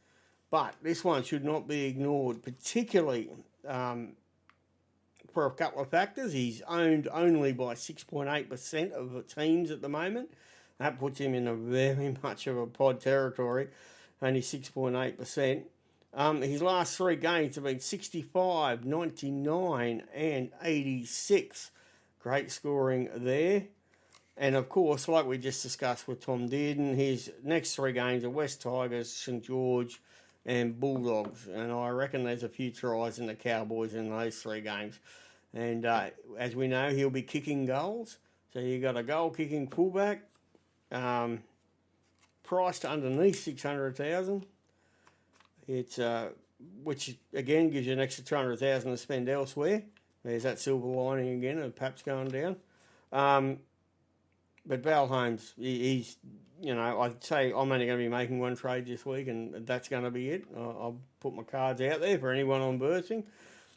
But this one should not be ignored, particularly for a couple of factors. He's owned only by 6.8% of the teams at the moment. That puts him in a very much of a pod territory, only 6.8%. His last 3 games have been 65, 99 and 86. Great scoring there. And, of course, like we just discussed with Tom Dearden, his next 3 games are West Tigers, St George and Bulldogs. And I reckon there's a few tries in the Cowboys in those 3 games. And as we know, he'll be kicking goals. So you've got a goal-kicking fullback, priced underneath 600,000. It's which again gives you an extra 200,000 to spend elsewhere. There's that silver lining again of Paps going down. But Val Holmes, he's, I'd say I'm only going to be making 1 trade this week, and that's going to be it. I'll put my cards out there for anyone on bursting.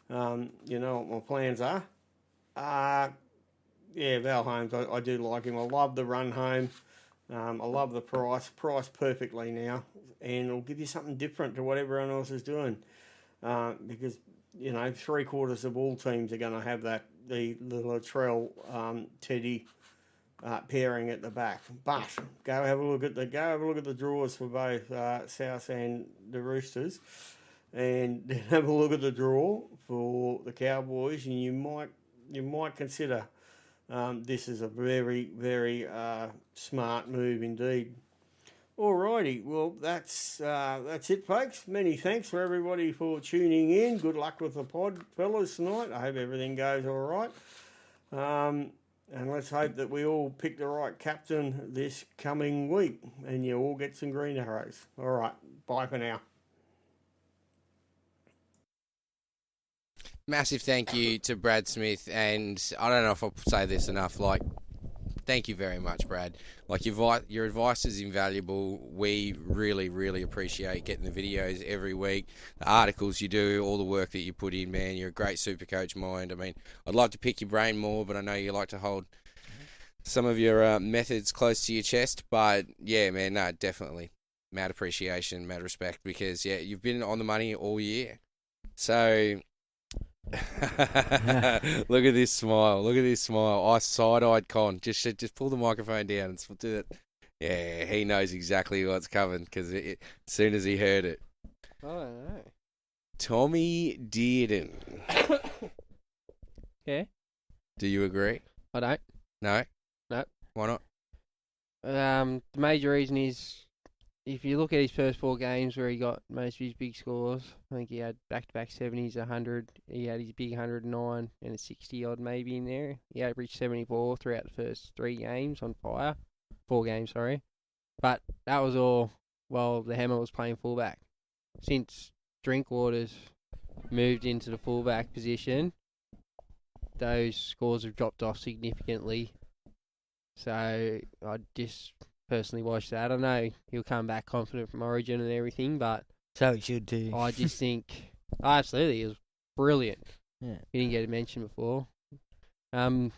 You know what my plans are. Val Holmes, I do like him. I love the run home. I love the price. Priced perfectly now. And it'll give you something different to what everyone else is doing. Because, 3/4 of all teams are going to have the Latrell Teddy pairing at the back. But go have a look at the draws for both South and the Roosters, and then have a look at the draw for the Cowboys, and you might consider this is a very, very smart move indeed. Alrighty, well that's it, folks. Many thanks for everybody for tuning in. Good luck with the pod, fellas, tonight. I hope everything goes all right. And let's hope that we all pick the right captain this coming week, and you all get some green arrows. All right, bye for now. Massive thank you to Brad Smith, and I don't know if I'll say this enough, thank you very much, Brad. Your advice is invaluable. We really, really appreciate getting the videos every week, the articles you do, all the work that you put in, man. You're a great Supercoach mind. I mean, I'd like to pick your brain more, but I know you like to hold some of your methods close to your chest. But, yeah, man, no, definitely. Mad appreciation, mad respect, because, yeah, you've been on the money all year. So... Look at this smile. I side-eyed Con. Just pull the microphone down and do it. Yeah, he knows exactly what's coming because as soon as he heard it. I don't know. Tommy Dearden. Yeah. Do you agree? I don't. No? No. Why not? The major reason is if you look at his first 4 games where he got most of his big scores, I think he had back-to-back 70s, 100. He had his big 109 and a 60-odd maybe in there. He averaged 74 throughout the first 3 games on fire. 4 games, sorry. But that was all while the Hammer was playing fullback. Since Drinkwater's moved into the fullback position, those scores have dropped off significantly. So I just... personally watch that. I know he'll come back confident from Origin and everything, but So he should too. I just think, absolutely, he was brilliant. Yeah. He didn't get a mention before. But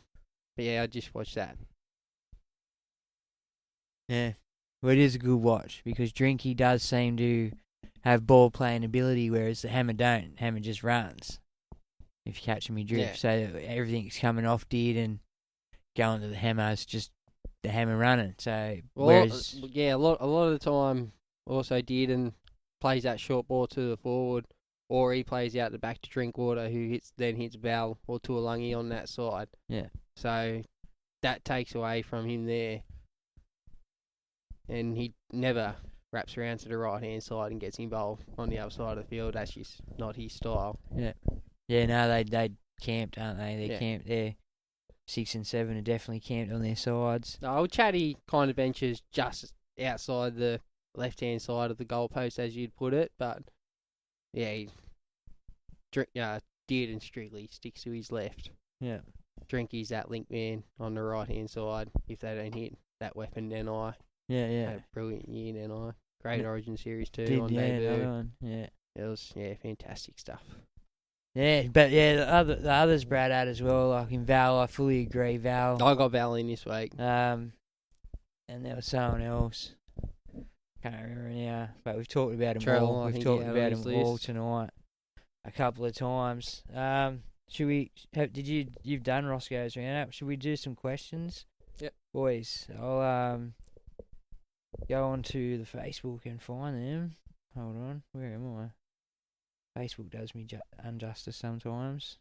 yeah, I just watched that. Yeah. Well, it is a good watch because Drinky does seem to have ball playing ability, whereas the Hammer don't. Hammer just runs. If you're catching me drift. Yeah. So everything's coming off Deed and going to the Hammer. It's just the Hammer running. So whereas a lot of the time also did and plays that short ball to the forward, or he plays out the back to Drinkwater, who hits Bell or Tuolungi on that side. Yeah. So that takes away from him there, and he never wraps around to the right hand side and gets involved on the other side of the field. That's just not his style. Yeah. Yeah. No, they camped, aren't they? They're camped there. 6 and 7 are definitely camped on their sides. No, Chatty kind of benches just outside the left-hand side of the goalpost, as you'd put it. But, yeah, Deard and Strictly sticks to his left. Yeah. Drinky's that link man on the right-hand side. If they don't hit that weapon, NI. Yeah, yeah. Had a brilliant year in NI. Great Origin Series too Did, on yeah, debut. another one. Yeah. It was, fantastic stuff. Yeah, but yeah, the others Brad had as well. Like in Val, I fully agree. Val. I got Val in this week. And there was someone else. Can't remember now, but we've talked about them all. We've talked about them all tonight a couple of times. Should we? You've done Roscoe's roundup? Should we do some questions? Yep. Boys, I'll go onto the Facebook and find them. Hold on, where am I? Facebook does me injustice sometimes.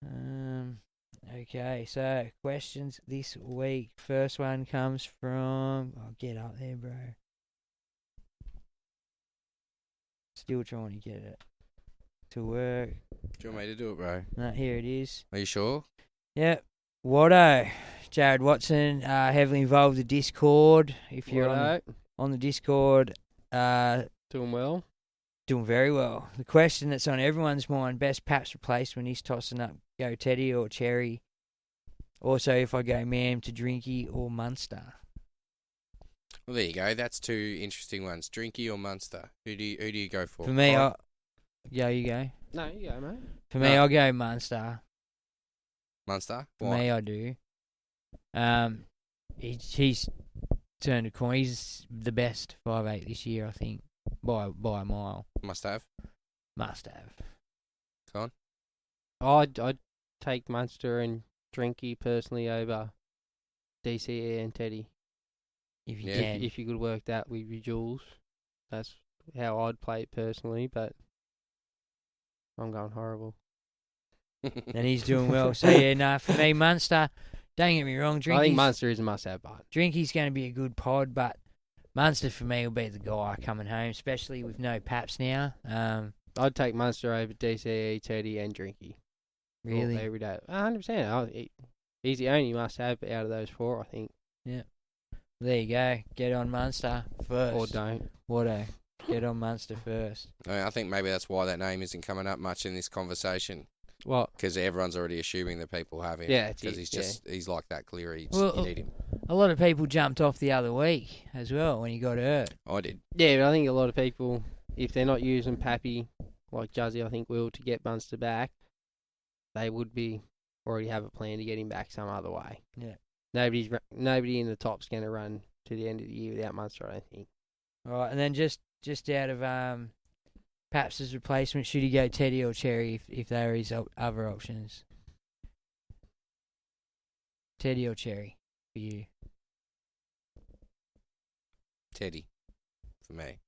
Okay, so questions this week. First one comes from... Oh, get up there, bro. Still trying to get it to work. Do you want me to do it, bro? No, here it is. Are you sure? Yep. Watto. Jared Watson, heavily involved with Discord. If you're on the Discord... Doing well. Doing very well. The question that's on everyone's mind, best Paps replacement is tossing up go Teddy or Cherry. Also, if I go Mam to Drinky or Munster. Well, there you go. That's 2 interesting ones. Drinky or Munster? Who do you go for? For me, you go. No, you go, mate. For me, I'll go Munster. Munster? For me, I do. he's turned a corner. He's the best 5'8" this year, I think, by a mile. Must have. Con? I'd take Munster and Drinky personally over DCE and Teddy. If you Yeah. can. If you could work that with your Jules, that's how I'd play it personally. But I'm going horrible. And he's doing well. So, yeah, no, for me, Munster, don't get me wrong, I think Drinky's, Munster is a must-have, but Drinky's going to be a good pod, but Munster, for me, will be the guy coming home, especially with no Paps now. I'd take Munster over DCE, Teddy, and Drinky. Really? Every day. 100%. He's the only must-have out of those four, I think. There you go. Get on Munster first. Or don't. Whato. Get on Munster first. I think maybe that's why that name isn't coming up much in this conversation. What? Because everyone's already assuming that people have him. Yeah, Because he's like that Cleary. Well, You need him. A lot of people jumped off the other week as well when he got hurt. I did. Yeah, but I think a lot of people, if they're not using Pappy, like Juzzy, I think will, to get Munster back, they would be already have a plan to get him back some other way. Yeah. Nobody in the top's going to run to the end of the year without Munster, I don't think. All right, and then just out of Paps' replacement, should he go Teddy or Cherry if there are his other options? Teddy or Cherry for you? Teddy. For me.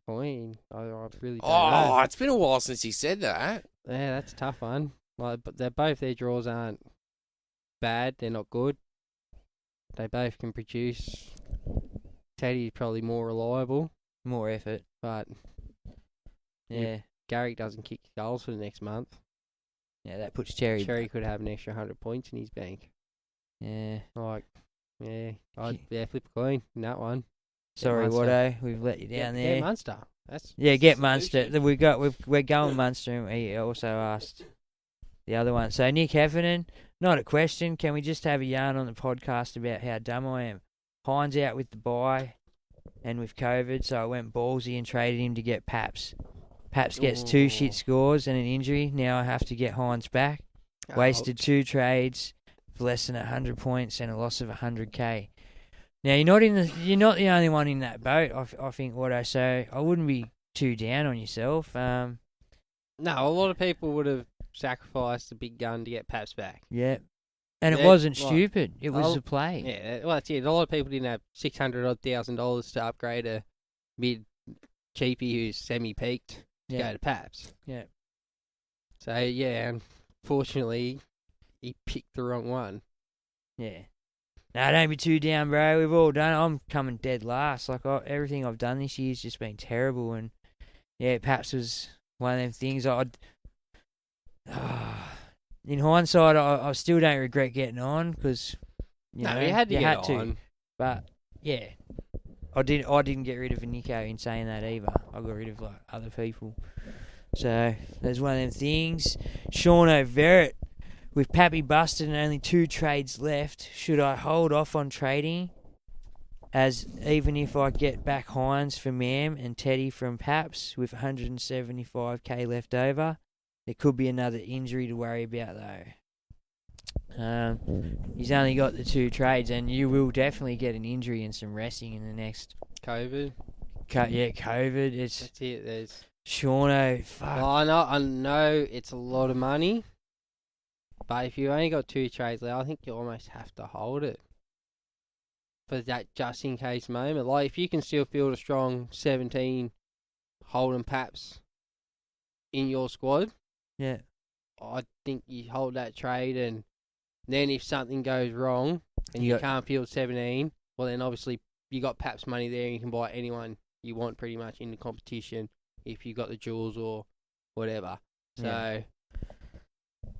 Coin. I really don't Oh, know. it's been a while since he said that. Yeah, that's a tough one. Like, but both their draws aren't bad. They're not good. They both can produce. Teddy's probably more reliable, More effort. but Yeah. Garrick doesn't kick goals for the next month. Yeah, that puts Cherry. Cherry could have an extra 100 points in his bank. Yeah. Like, I'd flip a coin in that one. Sorry, Munster. Watto. We've let you down there. Get Munster. That's Get the Munster. solution. We're going Munster, and he also asked the other one. So Nick Heffernan, not a question. Can we just have a yarn on the podcast about how dumb I am? Hines out with the bye and with COVID, so I went ballsy and traded him to get Paps. Paps gets 2 shit scores and an injury. Now I have to get Hines back. Wasted 2 trades for less than 100 points and a loss of 100k. Now you're not the only one in that boat. I think Watto. So I wouldn't be too down on yourself. No, a lot of people would have sacrificed the big gun to get Paps back. Yeah. And it Yeah, wasn't like, stupid. It was a play. Yeah, well, that's it. A lot of people didn't have $600,000 to upgrade a mid cheapie who's semi-peaked to go to Paps. Yeah. So, yeah, unfortunately, he picked the wrong one. Yeah. No, don't be too down, bro. We've all done it. I'm coming dead last. Like, everything I've done this year's just been terrible. And, yeah, Paps was one of them things in hindsight, I still don't regret getting on because, you you had to you get had to. on. But, yeah, I didn't get rid of a Nico in saying that either. I got rid of, like, other people. So, there's one of them things. Sean O'Verrett. With Pappy busted and only 2 trades left, should I hold off on trading? As even if I get back Hines from Mam and Teddy from Paps with 175k left over, there could be another injury to worry about though. He's only got the 2 trades, and you will definitely get an injury and some resting in the next. COVID. COVID. It's That's it. There's. Shauno. Fuck. Well, I know it's a lot of money, but if you only got 2 trades left, I think you almost have to hold it for that just in case moment. Like, if you can still field a strong 17 holding Paps in your squad, Yeah. I think you hold that trade, and then if something goes wrong and you can't field 17, well, then obviously you got Paps money there and you can buy anyone you want pretty much in the competition if you got the jewels or whatever. So.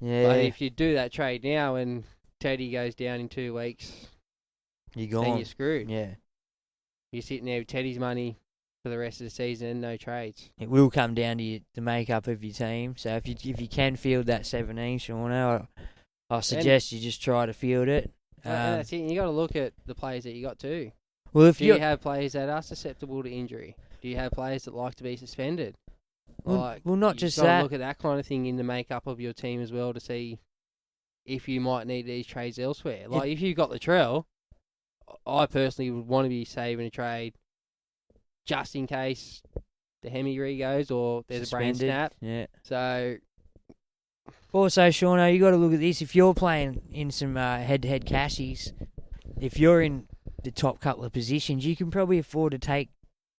Yeah. But if you do that trade now and Teddy goes down in 2 weeks, You're then gone. you're screwed. Yeah. You're sitting there with Teddy's money for the rest of the season and no trades. It will come down to the makeup of your team. So if you can field that 17, Sean, I suggest you just try to field it. That's it. You got to look at the players that you got too. Well, if Do you have players that are susceptible to injury? Do you have players that like to be suspended? well, not just You've got that. to look at that kind of thing in the makeup of your team as well to see if you might need these trades elsewhere. Like, if you've got Latrell, I personally would want to be saving a trade just in case the hemi goes or there's a brain snap. Yeah. So... Also, Shauno, you got to look at this. If you're playing in some head-to-head cashies, if you're in the top couple of positions, you can probably afford to take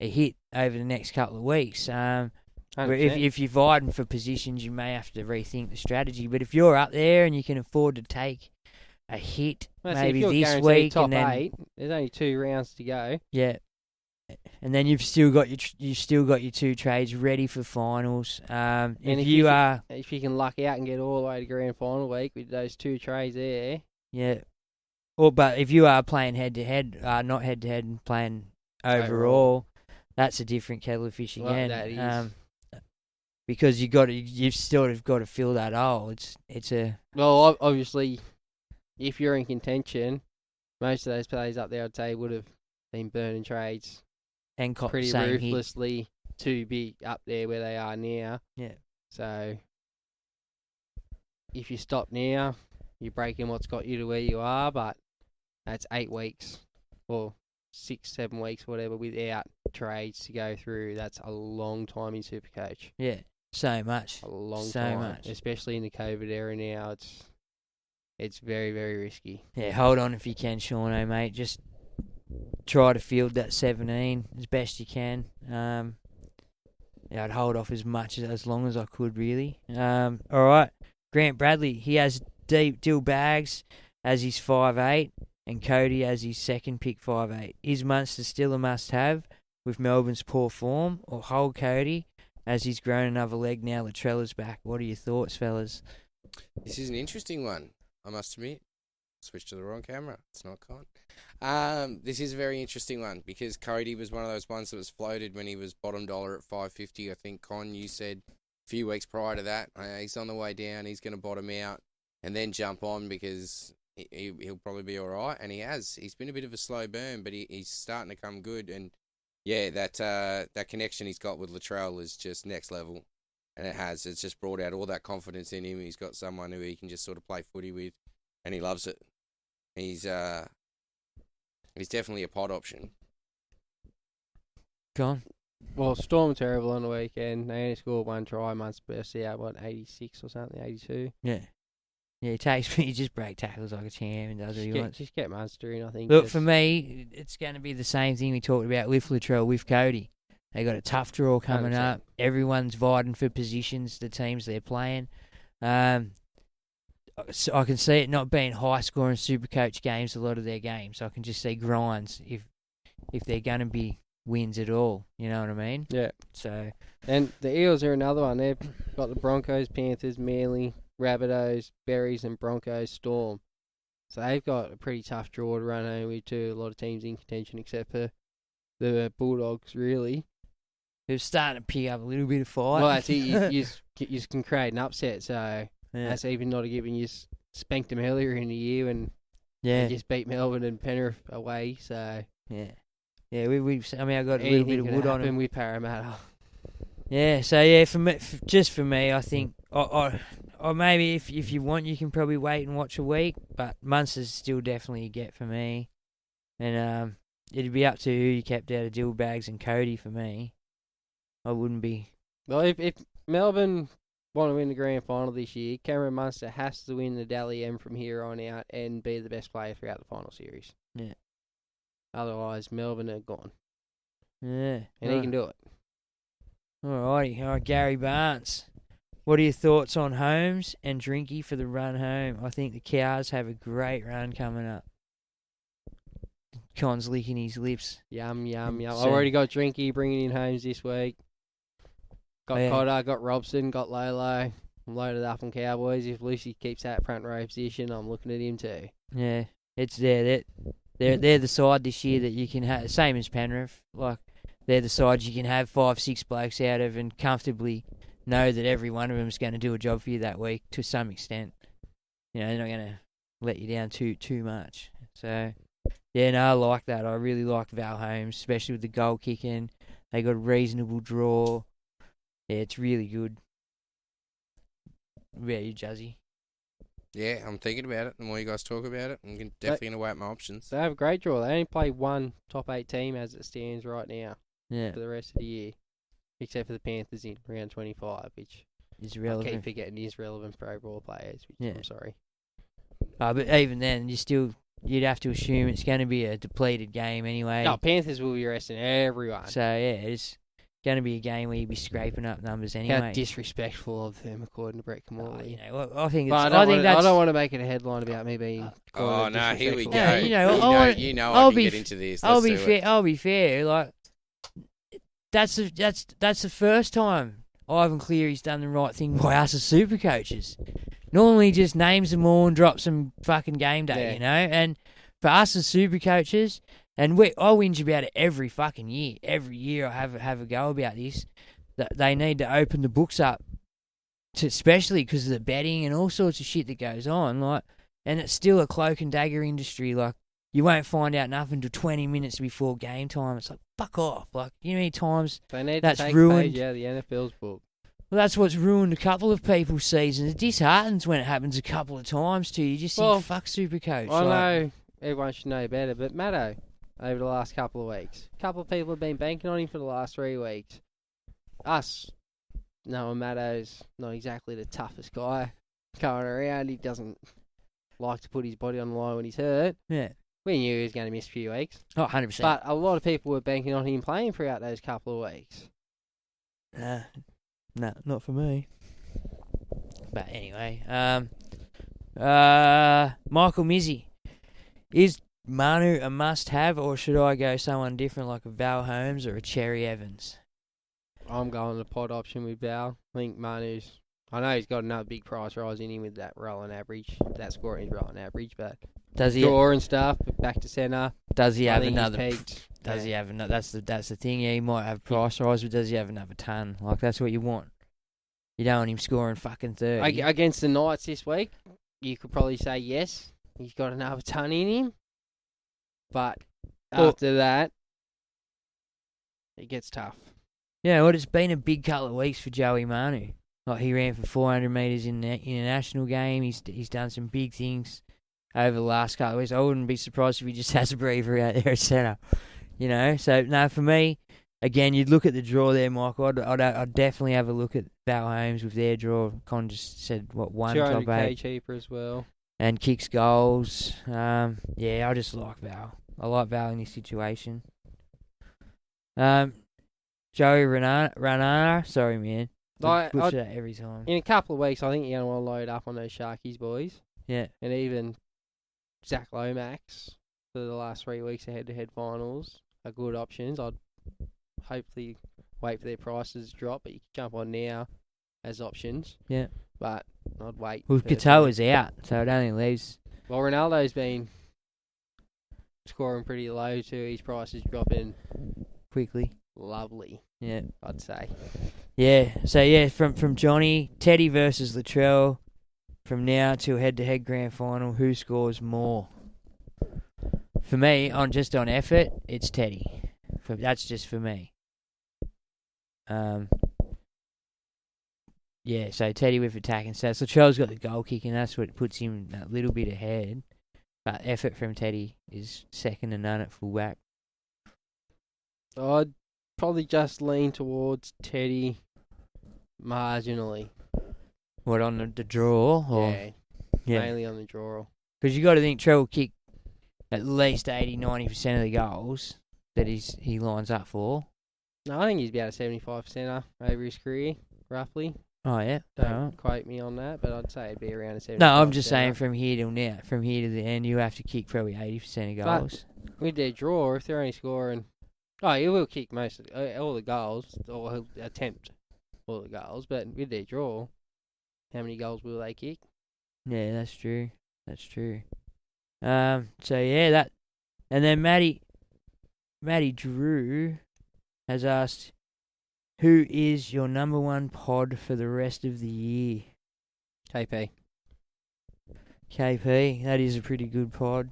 a hit over the next couple of weeks. If you're vying for positions, you may have to rethink the strategy. But if you're up there and you can afford to take a hit, maybe this week, top and then 8, there's only 2 rounds to go. Yeah, and then you've still got your 2 trades ready for finals. If you can luck out and get all the way to grand final week with those 2 trades there. Yeah. But if you are playing head to head, not head to head, and playing overall, that's a different kettle of fish again. That is. Because you've still got to fill that hole. Well, obviously, if you're in contention, most of those players up there, I'd say, would have been burning trades and caught pretty ruthlessly to be up there where they are now. Yeah. So if you stop now, you're breaking what's got you to where you are, but that's 8 weeks or 6-7 weeks, whatever, without trades to go through. That's a long time in Supercoach. Yeah, so much. A long so time, much. especially in the COVID era now. It's very, very risky. Yeah, hold on if you can, Shauno, mate. Just try to field that 17 as best you can. I'd hold off as long as I could, really. All right, Grant Bradley. He has Dill Bags as his 5'8", and Cody as his second pick 5'8". Is Munster still a must-have with Melbourne's poor form, or hold Cody as he's grown another leg now Latrella's back? What are your thoughts, fellas? This is an interesting one, I must admit. Switch to the wrong camera. It's not Con. This is a very interesting one because Cody was one of those ones that was floated when he was bottom dollar at $5.50. I think, Con, you said a few weeks prior to that, he's on the way down. He's going to bottom out and then jump on because he'll probably be all right. And he has. He's been a bit of a slow burn, but he's starting to come good. And yeah, that connection he's got with Latrell is just next level. And it's just brought out all that confidence in him. He's got someone who he can just sort of play footy with, and he loves it. He's definitely a pod option. Go on. Well, Storm terrible on the weekend. They only scored 1 try. Munster burst out, 86 or something, 82. Yeah. Yeah, he just break tackles like a champ and does what he wants. Just get Munster in, I think. Look, for me, it's going to be the same thing we talked about with Latrell, with Cody. They got a tough draw coming 100%. Up. Everyone's vying for positions, the teams they're playing. So I can see it not being high-scoring Supercoach games, a lot of their games. I can just see grinds if they're going to be wins at all. You know what I mean? Yeah. So, and the Eels are another one. They've got the Broncos, Panthers, Manly, Rabbitohs, Berries, and Broncos, Storm. So they've got a pretty tough draw to run home with too. A lot of teams in contention except for the Bulldogs, really. They're starting to pick up a little bit of fight. Well, that's it. You can create an upset, so... Yeah. That's even not a given. You spanked them earlier in the year and they just beat Melbourne and Penrith away. So yeah. I got a little bit of wood on him with Parramatta. Yeah. So yeah, for me, I think, or maybe if you want, you can probably wait and watch a week. But Munster's still definitely a get for me, and it'd be up to who you kept out of Dill Bags and Cody for me. I wouldn't be. Well, if Melbourne want to win the grand final this year, Cameron Munster has to win the Dally M from here on out and be the best player throughout the final series. Yeah. Otherwise, Melbourne are gone. Yeah. And he can do it. Alrighty. All right, Gary Barnes. What are your thoughts on Holmes and Drinky for the run home? I think the Cows have a great run coming up. Con's licking his lips. Yum, yum, yum. I already got Drinky bringing in Holmes this week. Got Cotter, got Robson, got Lolo. I'm loaded up on Cowboys. If Lucy keeps that front row position, I'm looking at him too. Yeah, it's there. They're the side this year that you can have, same as Penrith. Like, they're the side you can have 5-6 blokes out of and comfortably know that every one of them is going to do a job for you that week to some extent. You know, they're not going to let you down too much. So, yeah, no, I like that. I really like Val Holmes, especially with the goal kicking. They got a reasonable draw. Yeah, it's really good. Where are you, Juzzy? Yeah, I'm thinking about it. The more you guys talk about it, I'm definitely going to weigh up my options. They have a great draw. They only play one top 8 team as it stands right now Yeah, for the rest of the year, except for the Panthers in round 25, which it's I relevant. keep forgetting is relevant for overall players. Which Yeah. I'm sorry. But even then, you'd have to assume it's going to be a depleted game anyway. No, Panthers will be resting everyone. So yeah, it's going to be a game where you'd be scraping up numbers anyway. How disrespectful of them, according to Brett Kamali. I think it's. But I don't want to make it a headline about me being. Oh no, here we go. Yeah, you know I can get into this. I'll Let's be do fair. it. I'll be fair. Like that's the first time Ivan Cleary's done the right thing by us as super coaches. Normally just names them all and drops them fucking game day, you know. And for us as super coaches, and I whinge about it every fucking year. Every year I have a go about this. That they need to open the books up, especially because of the betting and all sorts of shit that goes on. Like, and it's still a cloak and dagger industry. Like, you won't find out nothing until 20 minutes before game time. It's like, fuck off. Like, you know how many times They need that's to take ruined. a page out of the NFL's book. Well, that's what's ruined a couple of people's seasons. It disheartens when it happens a couple of times too. You just think, fuck Supercoach. I know everyone should know better, but Matto, over the last couple of weeks, a couple of people have been banking on him for the last 3 weeks. Us, no, Matto's not exactly the toughest guy going around. He doesn't like to put his body on the line when he's hurt. Yeah. We knew he was going to miss a few weeks. Oh, 100%. But a lot of people were banking on him playing throughout those couple of weeks. No, not for me. But anyway, Michael Mizzy. Is Manu a must-have, or should I go someone different like a Val Holmes or a Cherry Evans? I'm going the pod option with Val. I think Manu's... I know he's got another big price rise in him with that rolling average, that scoring rolling average, but Does he draw and stuff, back to centre. Does he have I think another? he's peaked. Does he have another? That's the thing. Yeah, he might have price rise, but does he have another ton? Like, that's what you want. You don't want him scoring fucking 30. Against the Knights this week, you could probably say yes, he's got another ton in him. But after that, it gets tough. Yeah, well, it's been a big couple of weeks for Joey Manu. Like, he ran for 400 metres in the international game. He's done some big things over the last couple of weeks. I wouldn't be surprised if he just has a breather out there at centre. You know, so no, for me, again, you'd look at the draw there, Michael. I'd definitely have a look at Val Holmes with their draw. Con just said, one top 8. cheaper as well. And kicks goals. Yeah, I just like Val. I like Val in this situation. Joey Ranana, sorry, man. I butcher that every time. In a couple of weeks, I think you're going to want to load up on those Sharkies boys. Yeah. And even Zach Lomax for the last 3 weeks of head-to-head finals are good options. I'd hopefully wait for their prices to drop, but you can jump on now as options. Yeah. But I'd wait. Well, Katoa's out, so it only leaves... Well, Ronaldo's been scoring pretty low too. His price is dropping quickly. Lovely. Yeah. I'd say. Yeah. So, yeah, from Johnny, Teddy versus Latrell, from now to a head-to-head grand final, who scores more? For me, on effort, it's Teddy. That's just for me. Yeah, so Teddy with attacking stats. Latrell's got the goal kicking, that's what puts him a little bit ahead. But effort from Teddy is second to none at fullback. I'd probably just lean towards Teddy marginally. What, on the draw? Or? Yeah, mainly on the draw. Because you got to think Trell will kick at least 80-90% of the goals that he lines up for. No, I think he's about a 75%er over his career, roughly. Oh, yeah. Don't quote me on that, but I'd say it'd be around a 75%. No, I'm just saying from here till now, from here to the end, you have to kick probably 80% of goals. But with their draw, if they're only scoring... Oh, he will kick most of all the goals, or he'll attempt all the goals, but with their draw, how many goals will they kick? Yeah, that's true. That's true. So, yeah, that... And then Matty Drew has asked, who is your number one pod for the rest of the year? KP, that is a pretty good pod.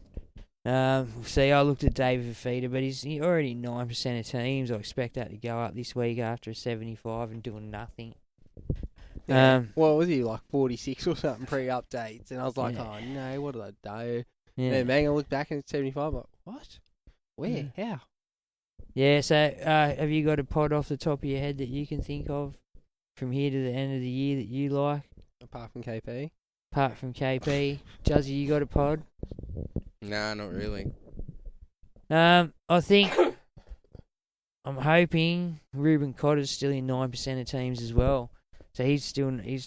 See, I looked at David Fafita, but he's already 9% of teams. I expect that to go up this week after a 75 and doing nothing. What was he, like 46 or something pre-updates? And I was like, Yeah. oh no, what did I do? Yeah. And then man, I look back and it's 75. I'm like, what? Where? Yeah. How? Yeah, so have you got a pod off the top of your head that you can think of from here to the end of the year that you like? Apart from KP. Apart from KP. Juzzy, you got a pod? Nah, not really. I think I'm hoping Ruben Cotter's still in 9% of teams as well. So he's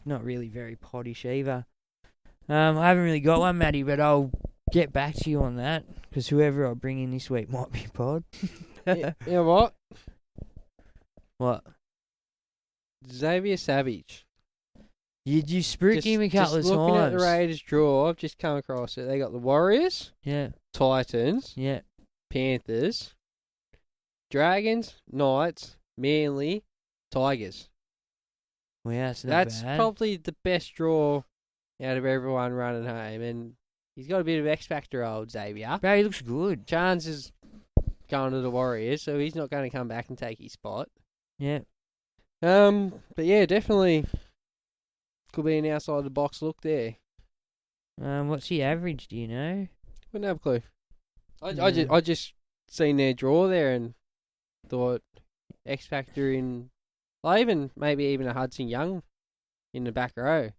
not really very poddish either. I haven't really got one, Matty, but I'll get back to you on that because whoever I bring in this week might be pod. You know what? What? Xavier Savage. You spooked him a couple of just looking at the times. Raiders draw, I've just come across it. They got the Warriors, Yeah, Titans, yeah. Panthers, Dragons, Knights, Manly, Tigers. Well, yeah, that's not That's bad. probably the best draw out of everyone running home, and he's got a bit of X factor, old Xavier. Bro, he looks good. Chance is going to the Warriors, so he's not going to come back and take his spot. Yeah. But yeah, definitely could be an outside the box look there. What's the average? Do you know? Wouldn't have a clue. Yeah. I just seen their draw there and thought X factor in, like maybe even a Hudson Young in the back row.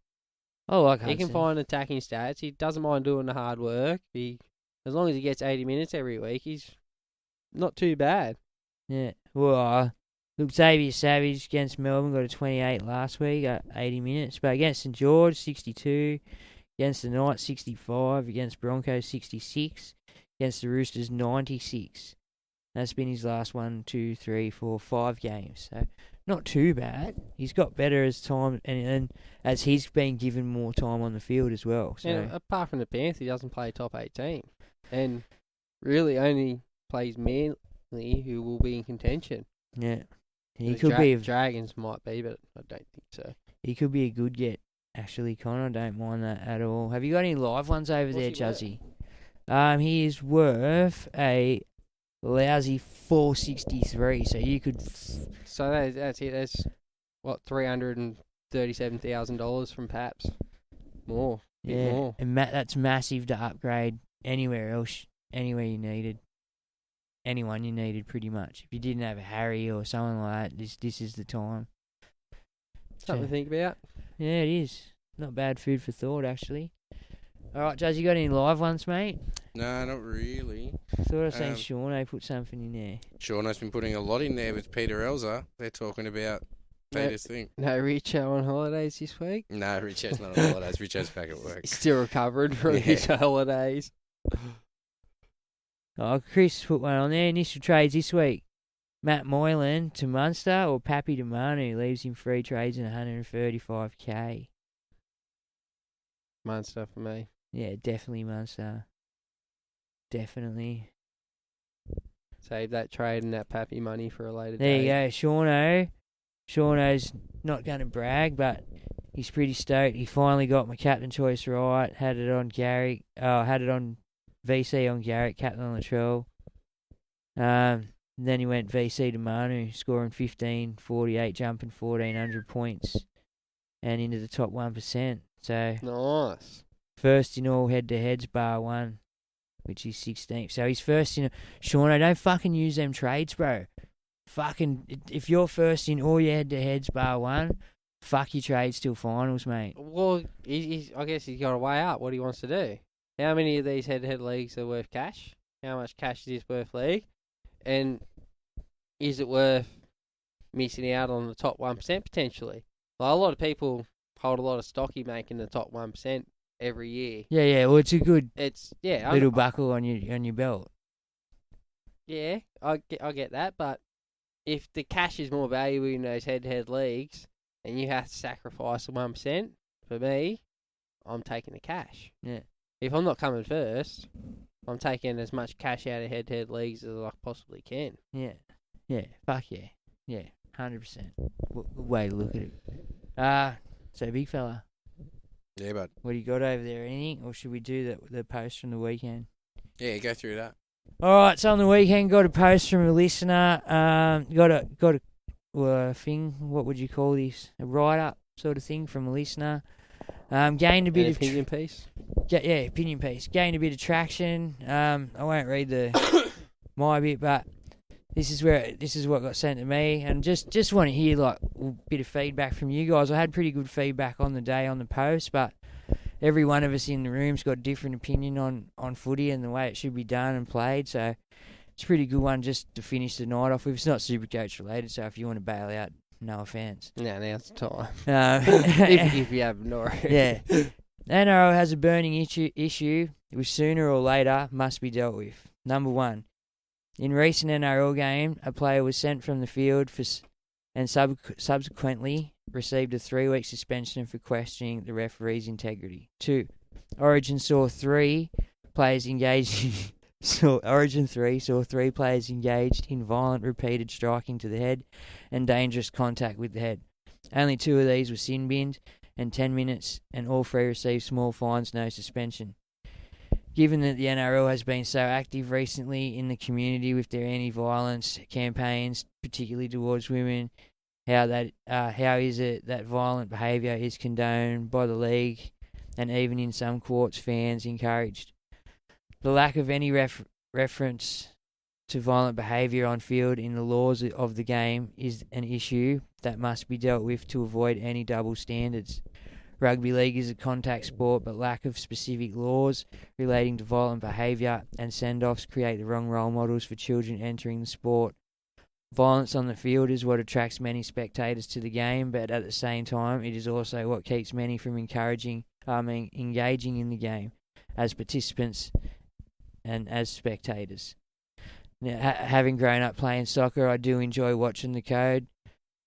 I like He can Hudson. find attacking stats. He doesn't mind doing the hard work. As long as he gets 80 minutes every week, he's not too bad. Yeah. Well, look, Xavier Savage against Melbourne got a 28 last week, got 80 minutes. But against St George, 62. Against the Knights, 65. Against Broncos, 66. Against the Roosters, 96. That's been his last 1, 2, 3, 4, 5 games. So not too bad. He's got better as time and as he's been given more time on the field as well. So And apart from the Panthers, he doesn't play top 8 team. And really only plays Manly, who will be in contention. yeah, he The could be. Dragons might be, but I don't think so. He could be a good get. Actually, Connor, I don't mind that at all. Have you got any live ones over What's there, he worth? Juzzy? He is worth a lousy 463. So you could. So that's it. That's what, $337,000 from Paps. More. Bit Yeah, more. and that's massive to upgrade anywhere else, anywhere you needed. Anyone you needed, pretty much. If you didn't have a Harry or someone like that, this is the time. Something to think about. Yeah, it is. Not bad food for thought, actually. All right, Judge, you got any live ones, mate? No, not really. Thought I seen Um, Sean put something in there. Shauno's been putting a lot in there with Peter Elza. They're talking about No. Peter's thing. No Richo on holidays this week. No, Richard's not on holidays. Richard's back at work. He's still recovering from Yeah. his holidays. Oh, Chris put one on there. Initial trades this week. Matt Moylan to Munster or Pappy to Manu leaves him free trades and 135k. Munster for me. Yeah, definitely Munster. Definitely. Save that trade and that Pappy money for a later There date. you go, Shauno. Shauno's not going to brag, but he's pretty stoked. He finally got my captain choice right. Had it on Garrick. Had it on VC on Garrick, captain on Latrell. Then he went VC to Manu, scoring 15, 48, jumping 1,400 points, and into the top 1%. So Nice. first in all head-to-heads bar one, which is 16th. So he's first in. Shauno, don't fucking use them trades, bro. Fucking, if you're first in all your head-to-heads bar one, fuck your trades till finals, mate. Well, I guess he's got to weigh up what he wants to do. How many of these head-to-head leagues are worth cash? How much cash is this worth league? And is it worth missing out on the top 1% potentially? Like, a lot of people hold a lot of stock in making the top 1% every year. Yeah. Well, it's a good It's, yeah. little buckle on your belt. Yeah, I get that, but if the cash is more valuable in those head-to-head leagues and you have to sacrifice the 1%, for me, I'm taking the cash. Yeah. If I'm not coming first, I'm taking as much cash out of head-to-head leagues as I possibly can. Yeah. Fuck yeah. Yeah. 100%. Good way to look at it. So big fella, Yeah, bud. what do you got over there? Anything, or should we do the post from the weekend? Yeah, go through that. All right, so on the weekend, got a post from a listener. Got a thing. What would you call this? A write up sort of thing from a listener. Gained a bit of opinion piece. Opinion piece. Gained a bit of traction. I won't read my bit, but this is what got sent to me, and just want to hear like a bit of feedback from you guys. I had pretty good feedback on the day on the post, but every one of us in the room's got a different opinion on footy and the way it should be done and played. So it's a pretty good one just to finish the night off with. It's not Supercoach related, so if you want to bail out, no offence. No, now's the time. If you have no. Yeah. NRL has a burning issue which sooner or later must be dealt with. Number 1. In recent NRL game, a player was sent from the field and subsequently received a 3-week suspension for questioning the referee's integrity. 2. Origin 3 saw 3 players engaged in violent repeated striking to the head and dangerous contact with the head. Only 2 of these were sin binned and 10 minutes, and all 3 received small fines, no suspension. Given that the NRL has been so active recently in the community with their anti-violence campaigns, particularly towards women, how is it that violent behaviour is condoned by the league and even in some courts fans encouraged? The lack of any reference to violent behaviour on field in the laws of the game is an issue that must be dealt with to avoid any double standards. Rugby league is a contact sport, but lack of specific laws relating to violent behaviour and send-offs create the wrong role models for children entering the sport. Violence on the field is what attracts many spectators to the game, but at the same time, it is also what keeps many from engaging in the game as participants and as spectators. Now, having grown up playing soccer, I do enjoy watching the code,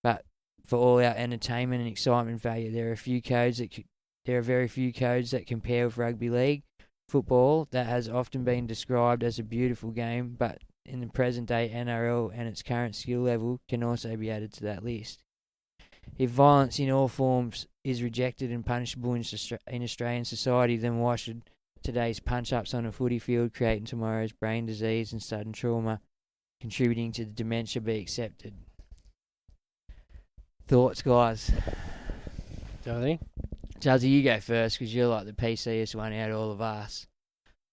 but for all our entertainment and excitement value, there are very few codes that compare with rugby league football that has often been described as a beautiful game, but in the present day NRL and its current skill level can also be added to that list. If violence in all forms is rejected and punishable in Australian society, then why should today's punch-ups on a footy field creating tomorrow's brain disease and sudden trauma contributing to the dementia be accepted? Thoughts, guys? Jazzy? Jazzy, you go first because you're like the PCest one out of all of us.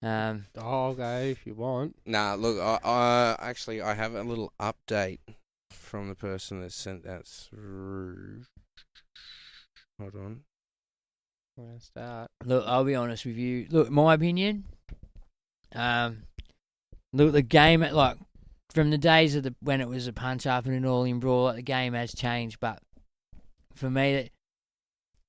I'll go if you want. Nah, look, I have a little update from the person that sent that through. Hold on. I'm going to start. Look, I'll be honest with you. Look, my opinion, look, the game, like, from the days of when it was a punch-up and an all-in brawl, like, the game has changed, but for me,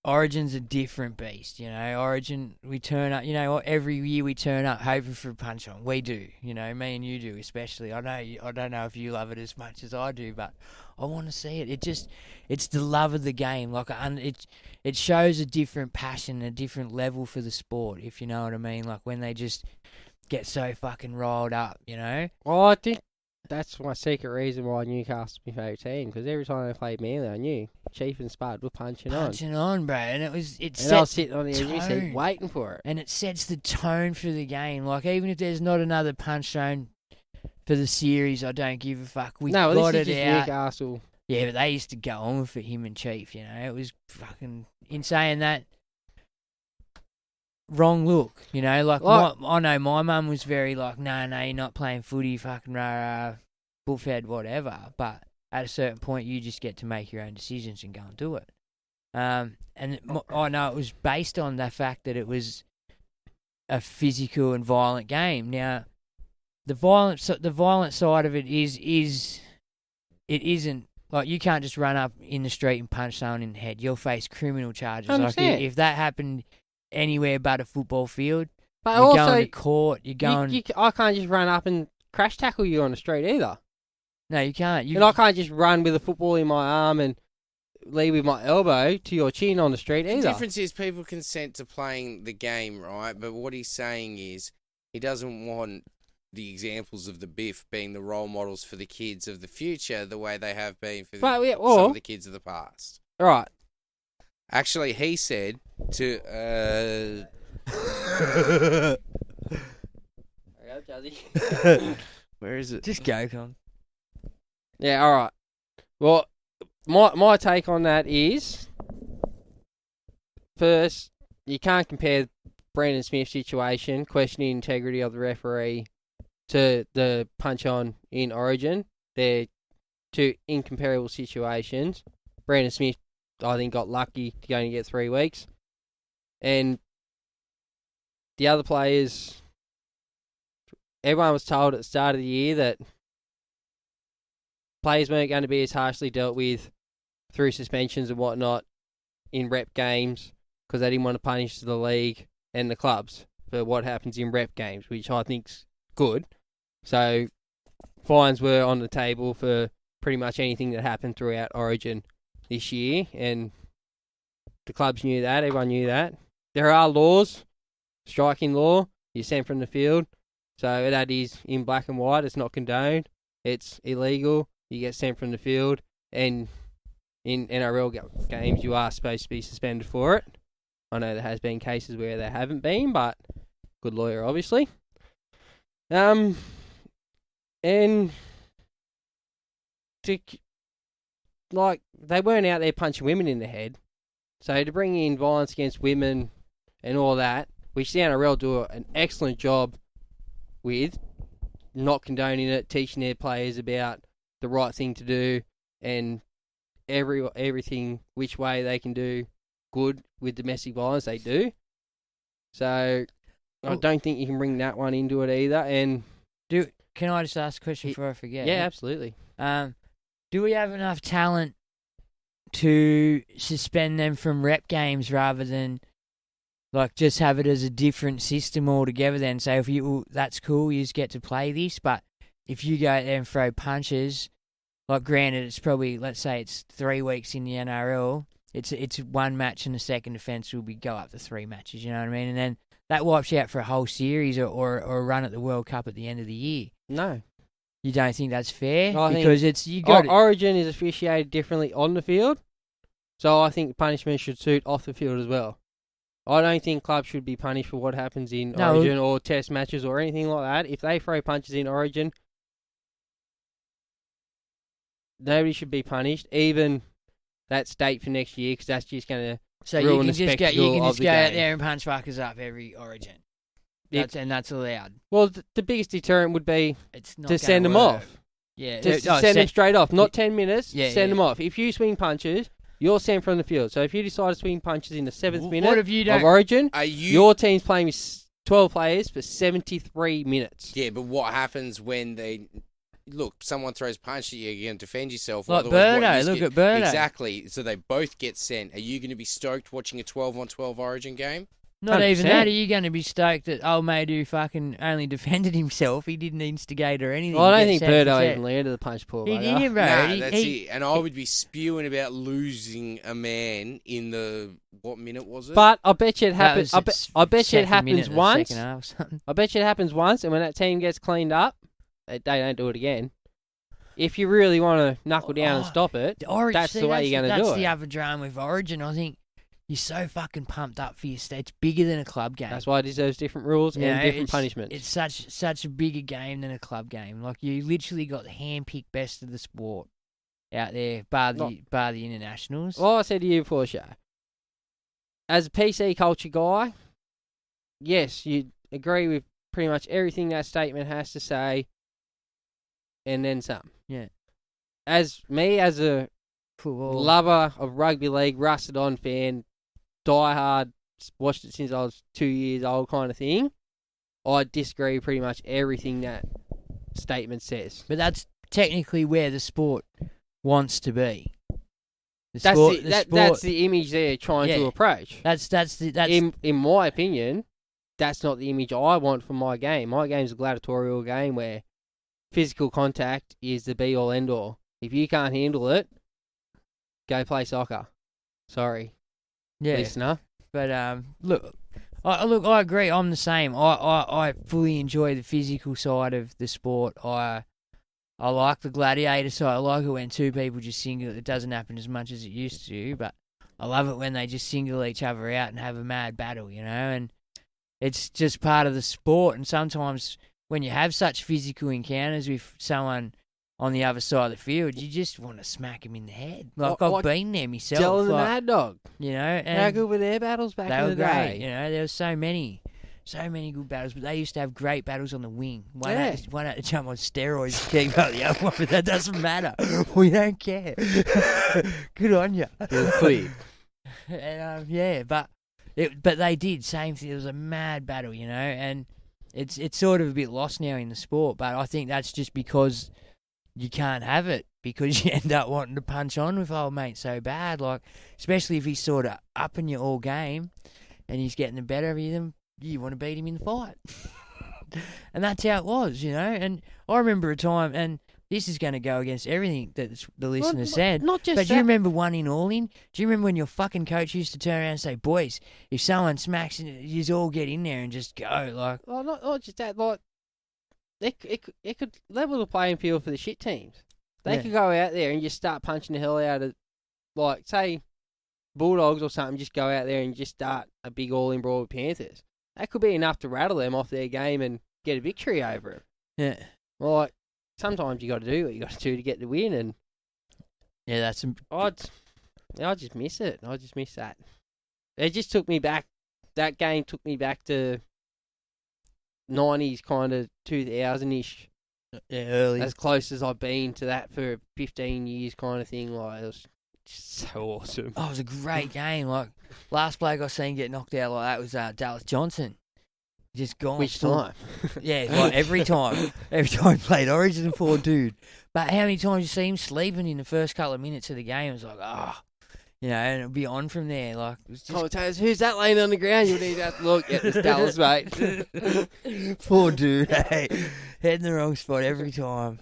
Origin's a different beast, you know. Origin, we turn up, you know, every year we turn up hoping for a punch-on. We do, you know, me and you do especially. I don't know if you love it as much as I do, but I want to see it. It's the love of the game. Like, it shows a different passion, a different level for the sport, if you know what I mean. Like, when they just get so fucking riled up, you know. Well, I think that's my secret reason why Newcastle's my favourite team, because every time they played Manly, I knew Chief and Spud were punching on, bro, and I was sitting on the edge of my seat waiting for it. And it sets the tone for the game. Like, even if there's not another punch thrown for the series, I don't give a fuck. We got this is it just out. Newcastle. Yeah, but they used to go on for him and Chief, you know. It was fucking... In saying that, wrong look, you know. Like, I know my mum was very like, no, you're not playing footy, fucking bullfed, whatever. But at a certain point, you just get to make your own decisions and go and do it. And I know it was based on the fact that it was a physical and violent game. Now, the violent side of it is it isn't. Like, you can't just run up in the street and punch someone in the head. You'll face criminal charges. Like, if that happened anywhere but a football field, but you're also, going to court. You're going. I can't just run up and crash tackle you on the street either. No, you can't. And I can't just run with a football in my arm and lead with my elbow to your chin on the street either. The difference is people consent to playing the game, right? But what he's saying is he doesn't want the examples of the Biff being the role models for the kids of the future the way they have been for some of the kids of the past. Right. Actually, he said to... Where is it? Just go, Con. Yeah, all right. Well, my take on that is first, you can't compare Brandon Smith's situation, questioning integrity of the referee, to the punch on in Origin. They're two incomparable situations. Brandon Smith, I think, got lucky to only get 3 weeks. And the other players, everyone was told at the start of the year that players weren't going to be as harshly dealt with through suspensions and whatnot in rep games because they didn't want to punish the league and the clubs for what happens in rep games, which I think's good. So fines were on the table for pretty much anything that happened throughout Origin this year, and the clubs knew that, everyone knew that. There are laws, striking law, you're sent from the field, so that is in black and white, it's not condoned, it's illegal, you get sent from the field, and in NRL games you are supposed to be suspended for it. I know there has been cases where there haven't been, but good lawyer, obviously. And they weren't out there punching women in the head. So to bring in violence against women and all that, which the NRL do an excellent job with, not condoning it, teaching their players about the right thing to do and everything which way they can do good with domestic violence, they do. So I don't think you can bring that one into it either. And can I just ask a question before I forget? Yeah, absolutely. Do we have enough talent to suspend them from rep games rather than just have it as a different system altogether then? So if that's cool, you just get to play this, but if you go out there and throw punches, granted it's probably, let's say it's 3 weeks in the NRL, it's one match and the second offence will go up to 3 matches, you know what I mean? And then that wipes you out for a whole series or a run at the World Cup at the end of the year. No. You don't think that's fair? Because Origin is officiated differently on the field, so I think punishment should suit off the field as well. I don't think clubs should be punished for what happens in Origin or test matches or anything like that. If they throw punches in Origin, nobody should be punished, even that state for next year, because that's just going to ruin the spectacle of the game. So you can just go out there and punch fuckers up every Origin. And that's allowed. Well, the biggest deterrent would be to send them off. Yeah, send them straight off. Not 10 minutes. Send them off. If you swing punches, you're sent from the field. So if you decide to swing punches in the 7th minute of Origin, your team's playing with 12 players for 73 minutes. Yeah, but what happens when someone throws a punch at you, you're going to defend yourself. Like Birdo, look at Birdo. Exactly. So they both get sent. Are you going to be stoked watching a 12-on-12 Origin game? Not 100%. Even that. Are you going to be stoked that old mate who fucking only defended himself? He didn't instigate or anything. Well, I don't think Birdo even landed the punch pull. He didn't, bro. Nah, that's it. And I would be spewing about losing a man in the, what minute was it? But I bet you it happens. I bet you it happens once. I bet you it happens once, and when that team gets cleaned up, they don't do it again. If you really want to knuckle down and stop it, that's the way you're going to do it. That's the other drama with Origin. I think you're so fucking pumped up for your state. It's bigger than a club game. That's why it deserves different rules and different punishments. It's such a bigger game than a club game. You literally got the hand-picked best of the sport out there, bar the internationals. Well, I said to you before, Shay, as a PC culture guy, yes, you agree with pretty much everything that statement has to say, and then some. Yeah. As a lover of rugby league, rusted on fan, diehard, watched it since I was 2 years old kind of thing, I disagree with pretty much everything that statement says. But that's technically where the sport wants to be. That's the image they're trying to approach. That's in my opinion, that's not the image I want for my game. My game's a gladiatorial game where physical contact is the be all end all. If you can't handle it, go play soccer. Sorry, listener. But look, I agree. I'm the same. I fully enjoy the physical side of the sport. I like the gladiator side. I like it when two people just single. It doesn't happen as much as it used to, but I love it when they just single each other out and have a mad battle, and it's just part of the sport. And sometimes when you have such physical encounters with someone on the other side of the field, you just want to smack him in the head. Like, Like I've been there myself. Jell and the like, Mad Dog. You know, and How good were their battles back they in were the great. day? You know, there were so many good battles, but they used to have great battles on the wing. One had to jump on steroids to keep up the other one, but that doesn't matter. We don't care. Good on you. Clear. And but they did same thing. It was a mad battle, you know, and it's sort of a bit lost now in the sport. But I think that's just because you can't have it, because you end up wanting to punch on with old mate so bad. Like, especially if he's sort of upping you all game and he's getting the better of you, then you want to beat him in the fight. And that's how it was, you know. And I remember a time, and this is going to go against everything that the listener said. Not just but that. do you remember one in all in? Do you remember when your fucking coach used to turn around and say, "Boys, if someone smacks, you all get in there and just go." Like, well, not just that. Like, it could level the playing field for the shit teams. They could go out there and just start punching the hell out of, like, say, Bulldogs or something. Just go out there and just start a big all-in brawl with Panthers. That could be enough to rattle them off their game and get a victory over them. yeah, Like, sometimes you got to do what you got to do to get the win, and yeah, that's I just miss it. I just miss that. It just took me back. That game took me back to 90s, kind of 2000-ish. yeah, early. As close as I've been to that for 15 years, kind of thing. Like, it was just so awesome. Oh, it was a great game. Like, last bloke I seen get knocked out like that was Dallas Johnson. Just gone. Which full. time? Yeah, like every time. Every time he played Origin, poor dude. But how many times you see him sleeping in the first couple of minutes of the game? It was like, you know, and it'll be on from there. Like, it was just... Commentators, who's that laying on the ground? You need to have to look. Yeah, it's Dallas, mate. Poor dude, hey. Head in the wrong spot every time.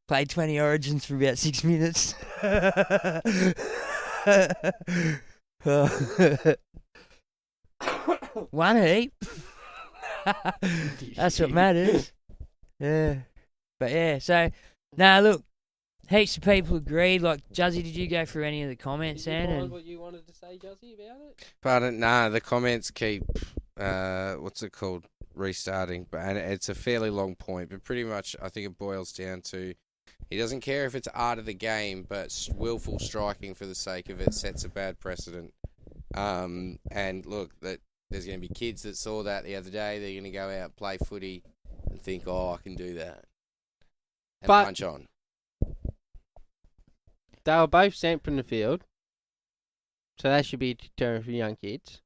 Played 20 Origins for about 6 minutes. One heap. That's what matters. Yeah. But yeah, so, look, heaps of people agreed. Like, Juzzy, did you go through any of the comments, Did you then? find what you wanted to say, Juzzy, about it? Pardon? Nah, the comments keep, what's it called? Restarting. And it's a fairly long point, but pretty much I think it boils down to he doesn't care if it's art of the game, but willful striking for the sake of it sets a bad precedent. And look, that there's going to be kids that saw that the other day. They're going to go out, play footy, and think, "Oh, I can do that," and punch on. They were both sent from the field, so that should be a deterrent for young kids.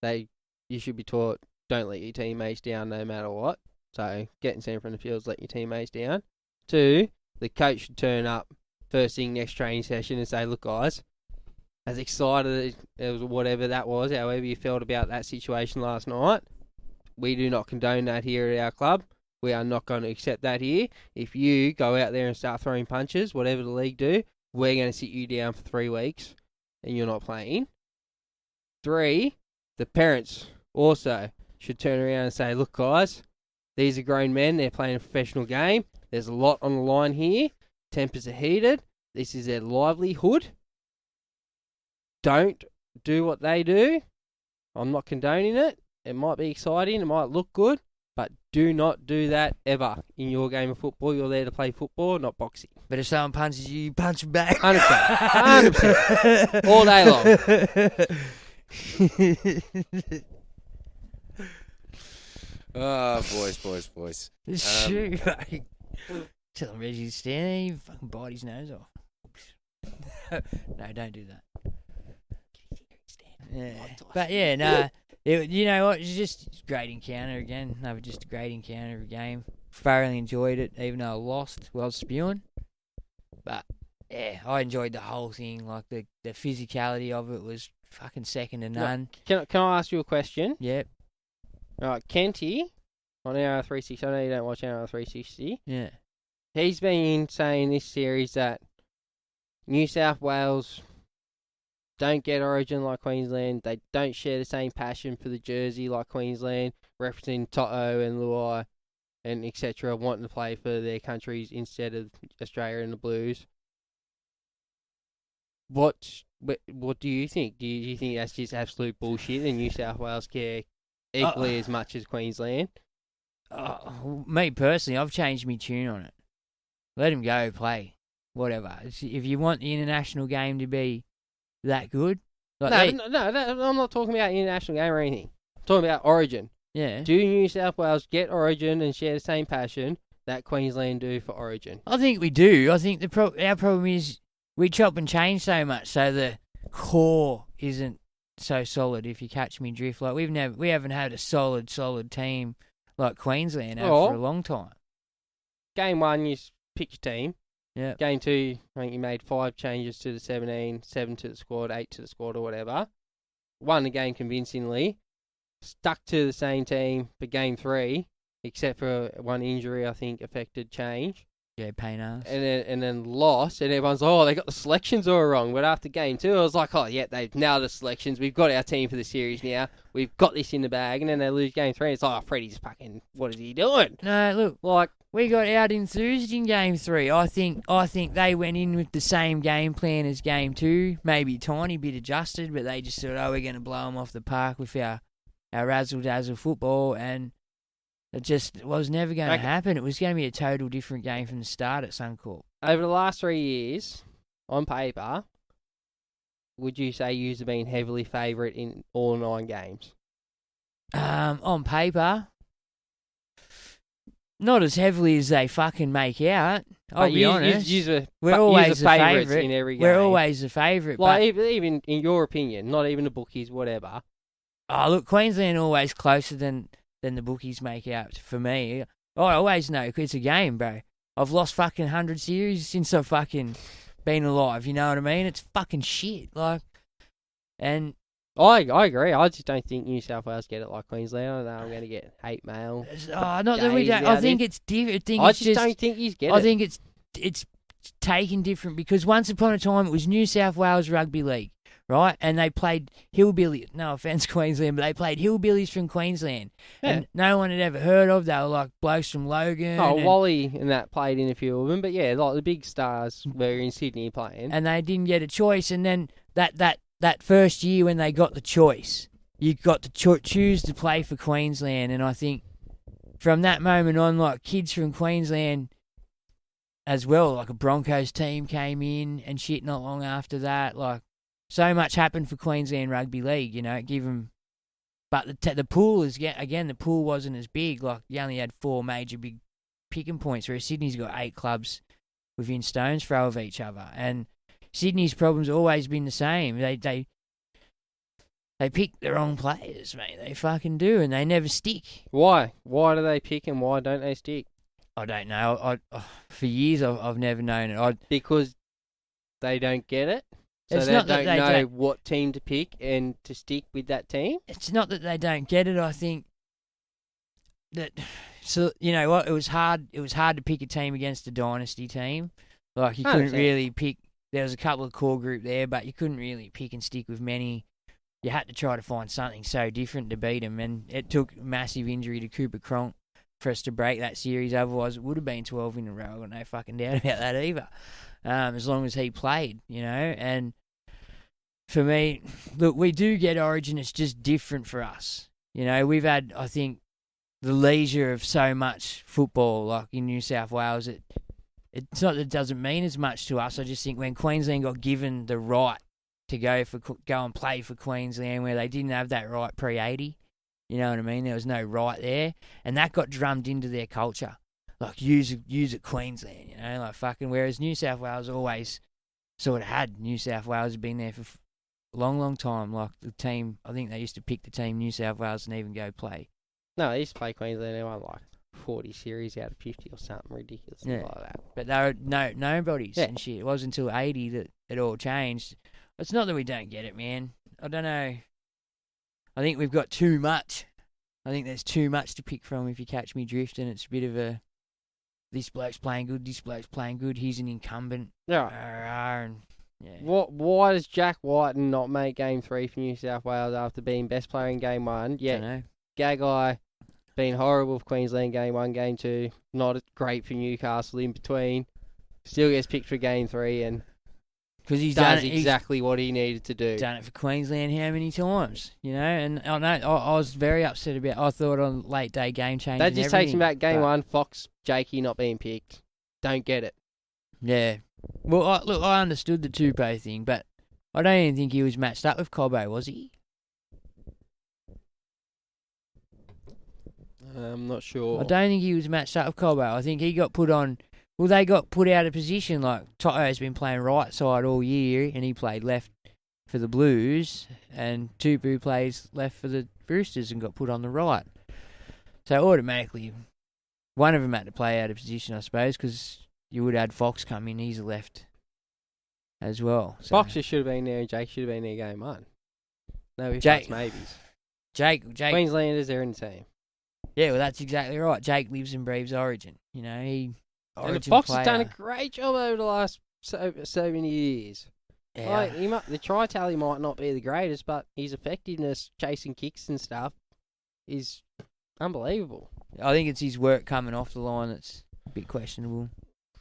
You should be taught, don't let your teammates down no matter what. So getting sent from the field is letting your teammates down. 2, the coach should turn up first thing next training session and say, "Look, guys, as excited as whatever that was, however you felt about that situation last night, we do not condone that here at our club. We are not going to accept that here. If you go out there and start throwing punches, whatever the league do, we're going to sit you down for 3 weeks and you're not playing." 3, the parents also should turn around and say, "Look, guys, these are grown men. They're playing a professional game. There's a lot on the line here. Tempers are heated. This is their livelihood. Don't do what they do. I'm not condoning it. It might be exciting. It might look good. But do not do that ever in your game of football. You're there to play football, not boxing." But if someone punches you, you punch them back. 100%. 100%. All day long. Oh, boys. It's true, mate. Tell him Reggie to stand there, you fucking bite his nose off. No, don't do that. Yeah. But yeah, no. You know what? It's just a great encounter again. No, just a great encounter of a game. Thoroughly enjoyed it, even though I lost. Well, spewing. But yeah, I enjoyed the whole thing. Like the physicality of it was fucking second to none. Can I ask you a question? Yep. Right, Kenty on NRL 360. I know you don't watch NRL 360. Yeah. He's been saying this series that New South Wales don't get Origin like Queensland. They don't share the same passion for the jersey like Queensland, representing Toto and Luai and etc. wanting to play for their countries instead of Australia and the Blues. What do you think? Do you think that's just absolute bullshit and New South Wales care equally as much as Queensland? Me personally, I've changed my tune on it. let him go play, whatever. If you want the international game to be that good, No, I'm not talking about international game or anything. I'm talking about Origin. Yeah. Do New South Wales get Origin and share the same passion that Queensland do for Origin? I think we do. I think our problem is we chop and change so much, so the core isn't so solid. If you catch me drift, like we haven't had a solid team like Queensland have for a long time. Game 1, you pick your team. Yeah. Game 2, I think you made 5 changes to the 17, 7 to the squad, 8 to the squad, or whatever. Won the game convincingly. Stuck to the same team for Game 3, except for one injury, I think, affected change. Yeah, pain ass. And then lost, and everyone's like, oh, they got the selections all wrong. But after Game 2, I was like, oh, yeah, they've nailed the selections. We've got our team for the series now. We've got this in the bag. And then they lose Game 3, and it's like, oh, Freddie's fucking, what is he doing? No, look, Like, we got out enthused in Game 3. I think they went in with the same game plan as Game 2, maybe a tiny bit adjusted, but they just thought, oh, we're going to blow them off the park with our razzle-dazzle football, and it just was never going to happen. It was going to be a total different game from the start at Suncorp. Over the last 3 years, on paper, would you say you've been heavily favourite in all 9 games? On paper, not as heavily as they fucking make out. I'll be honest. We're always the favourites in every game. We're always the favourite. Like, even in your opinion, not even the bookies, whatever. Oh, look, Queensland always closer than the bookies make out for me. I always know, 'cause it's a game, bro. I've lost fucking 100 series since I've fucking been alive, you know what I mean? It's fucking shit, like, and... I agree. I just don't think New South Wales get it like Queensland. I know I'm going to get hate mail. Oh, not that we don't. I think it's different. I just don't think you get it. I think it's taken different because once upon a time it was New South Wales Rugby League, right? And they played hillbilly. No offense, Queensland, but they played hillbillies from Queensland, and no one had ever heard of. They were like blokes from Logan. Oh, Wally and that played in a few of them, but yeah, like the big stars were in Sydney playing, and they didn't get a choice. And then that first year when they got the choice, you got to choose to play for Queensland, and I think from that moment on, like kids from Queensland as well, like a Broncos team came in and shit not long after that. Like, so much happened for Queensland Rugby League, you know, give them... But the pool is, again, the pool wasn't as big. Like, you only had 4 major big picking points, whereas Sydney's got 8 clubs within stone's throw of each other. And Sydney's problem's always been the same. They pick the wrong players, mate. They fucking do, and they never stick. Why? Why do they pick and why don't they stick? I don't know. For years, I've never known it. Because they don't get it? So it's they not don't that know they what team to pick and to stick with that team? It's not that they don't get it. I think that... So, you know what? It was hard to pick a team against a dynasty team. Like, you couldn't really pick... There was a couple of core group there, but you couldn't really pick and stick with many. You had to try to find something so different to beat them, and it took massive injury to Cooper Cronk for us to break that series. Otherwise, it would have been 12 in a row. I got no fucking doubt about that either. As long as he played, you know. And for me, look, we do get Origin. It's just different for us. You know, we've had, I think, the leisure of so much football, like in New South Wales. It's not that it doesn't mean as much to us. I just think when Queensland got given the right to go and play for Queensland, where they didn't have that right pre-80, you know what I mean? There was no right there, and that got drummed into their culture. Like use it Queensland, you know, like fucking. Whereas New South Wales always sort of had. New South Wales had been there for a long time. Like the team, I think they used to pick the team New South Wales and even go play. No, they used to play Queensland. They won like 40 series out of 50 or something ridiculous like that. But they were nobodies and shit. It wasn't until 80 that it all changed. It's not that we don't get it, man. I don't know. I think we've got too much. I think there's too much to pick from if you catch me drift, and it's a bit of a, this bloke's playing good, this bloke's playing good, he's an incumbent. Yeah. Yeah. Why does Jack Whiten not make Game 3 for New South Wales after being best player in Game 1? Yeah, I don't know. Gagai been horrible for Queensland Game 1, Game 2, not great for Newcastle in between. Still gets picked for Game 3 and because he's does done exactly what he needed to do. Done it for Queensland how many times, you know? And I know I was very upset about. I thought on late day game change. That just takes him back Game 1. Fox, Jakey not being picked. Don't get it. Yeah. Well, I understood the Tupou thing, but I don't even think he was matched up with Cobbo, was he? I'm not sure. I don't think he was matched up with Cobbo. I think he got put on. Well, they got put out of position. Like To'o's been playing right side all year, and he played left for the Blues, and Tupou plays left for the Roosters and got put on the right. So automatically, one of them had to play out of position, I suppose, because you would have had Fox come in. He's a left as well. So. Fox should have been there, and Jake should have been there game one. No ifs, Jake- buts, maybes. Jake. Queenslanders are in the team. Yeah, well, that's exactly right. Jake lives and breathes Origin. You know, And Origin Fox player. has done a great job over the last so many years. Yeah. Like, the try tally might not be the greatest, but his effectiveness chasing kicks and stuff is unbelievable. I think it's his work coming off the line that's a bit questionable.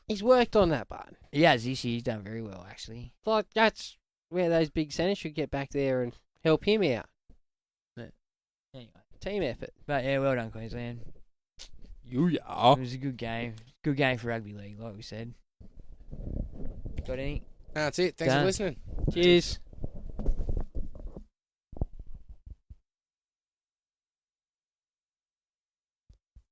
He's worked on that, but He has this year. He's done very well, actually. like that's where those big centers should get back there and help him out. Anyway. Team effort. But yeah, well done, Queensland. Yeah. It was a good game. Good game for rugby league, like we said. Got any? That's it. Thanks Done. for listening. Cheers.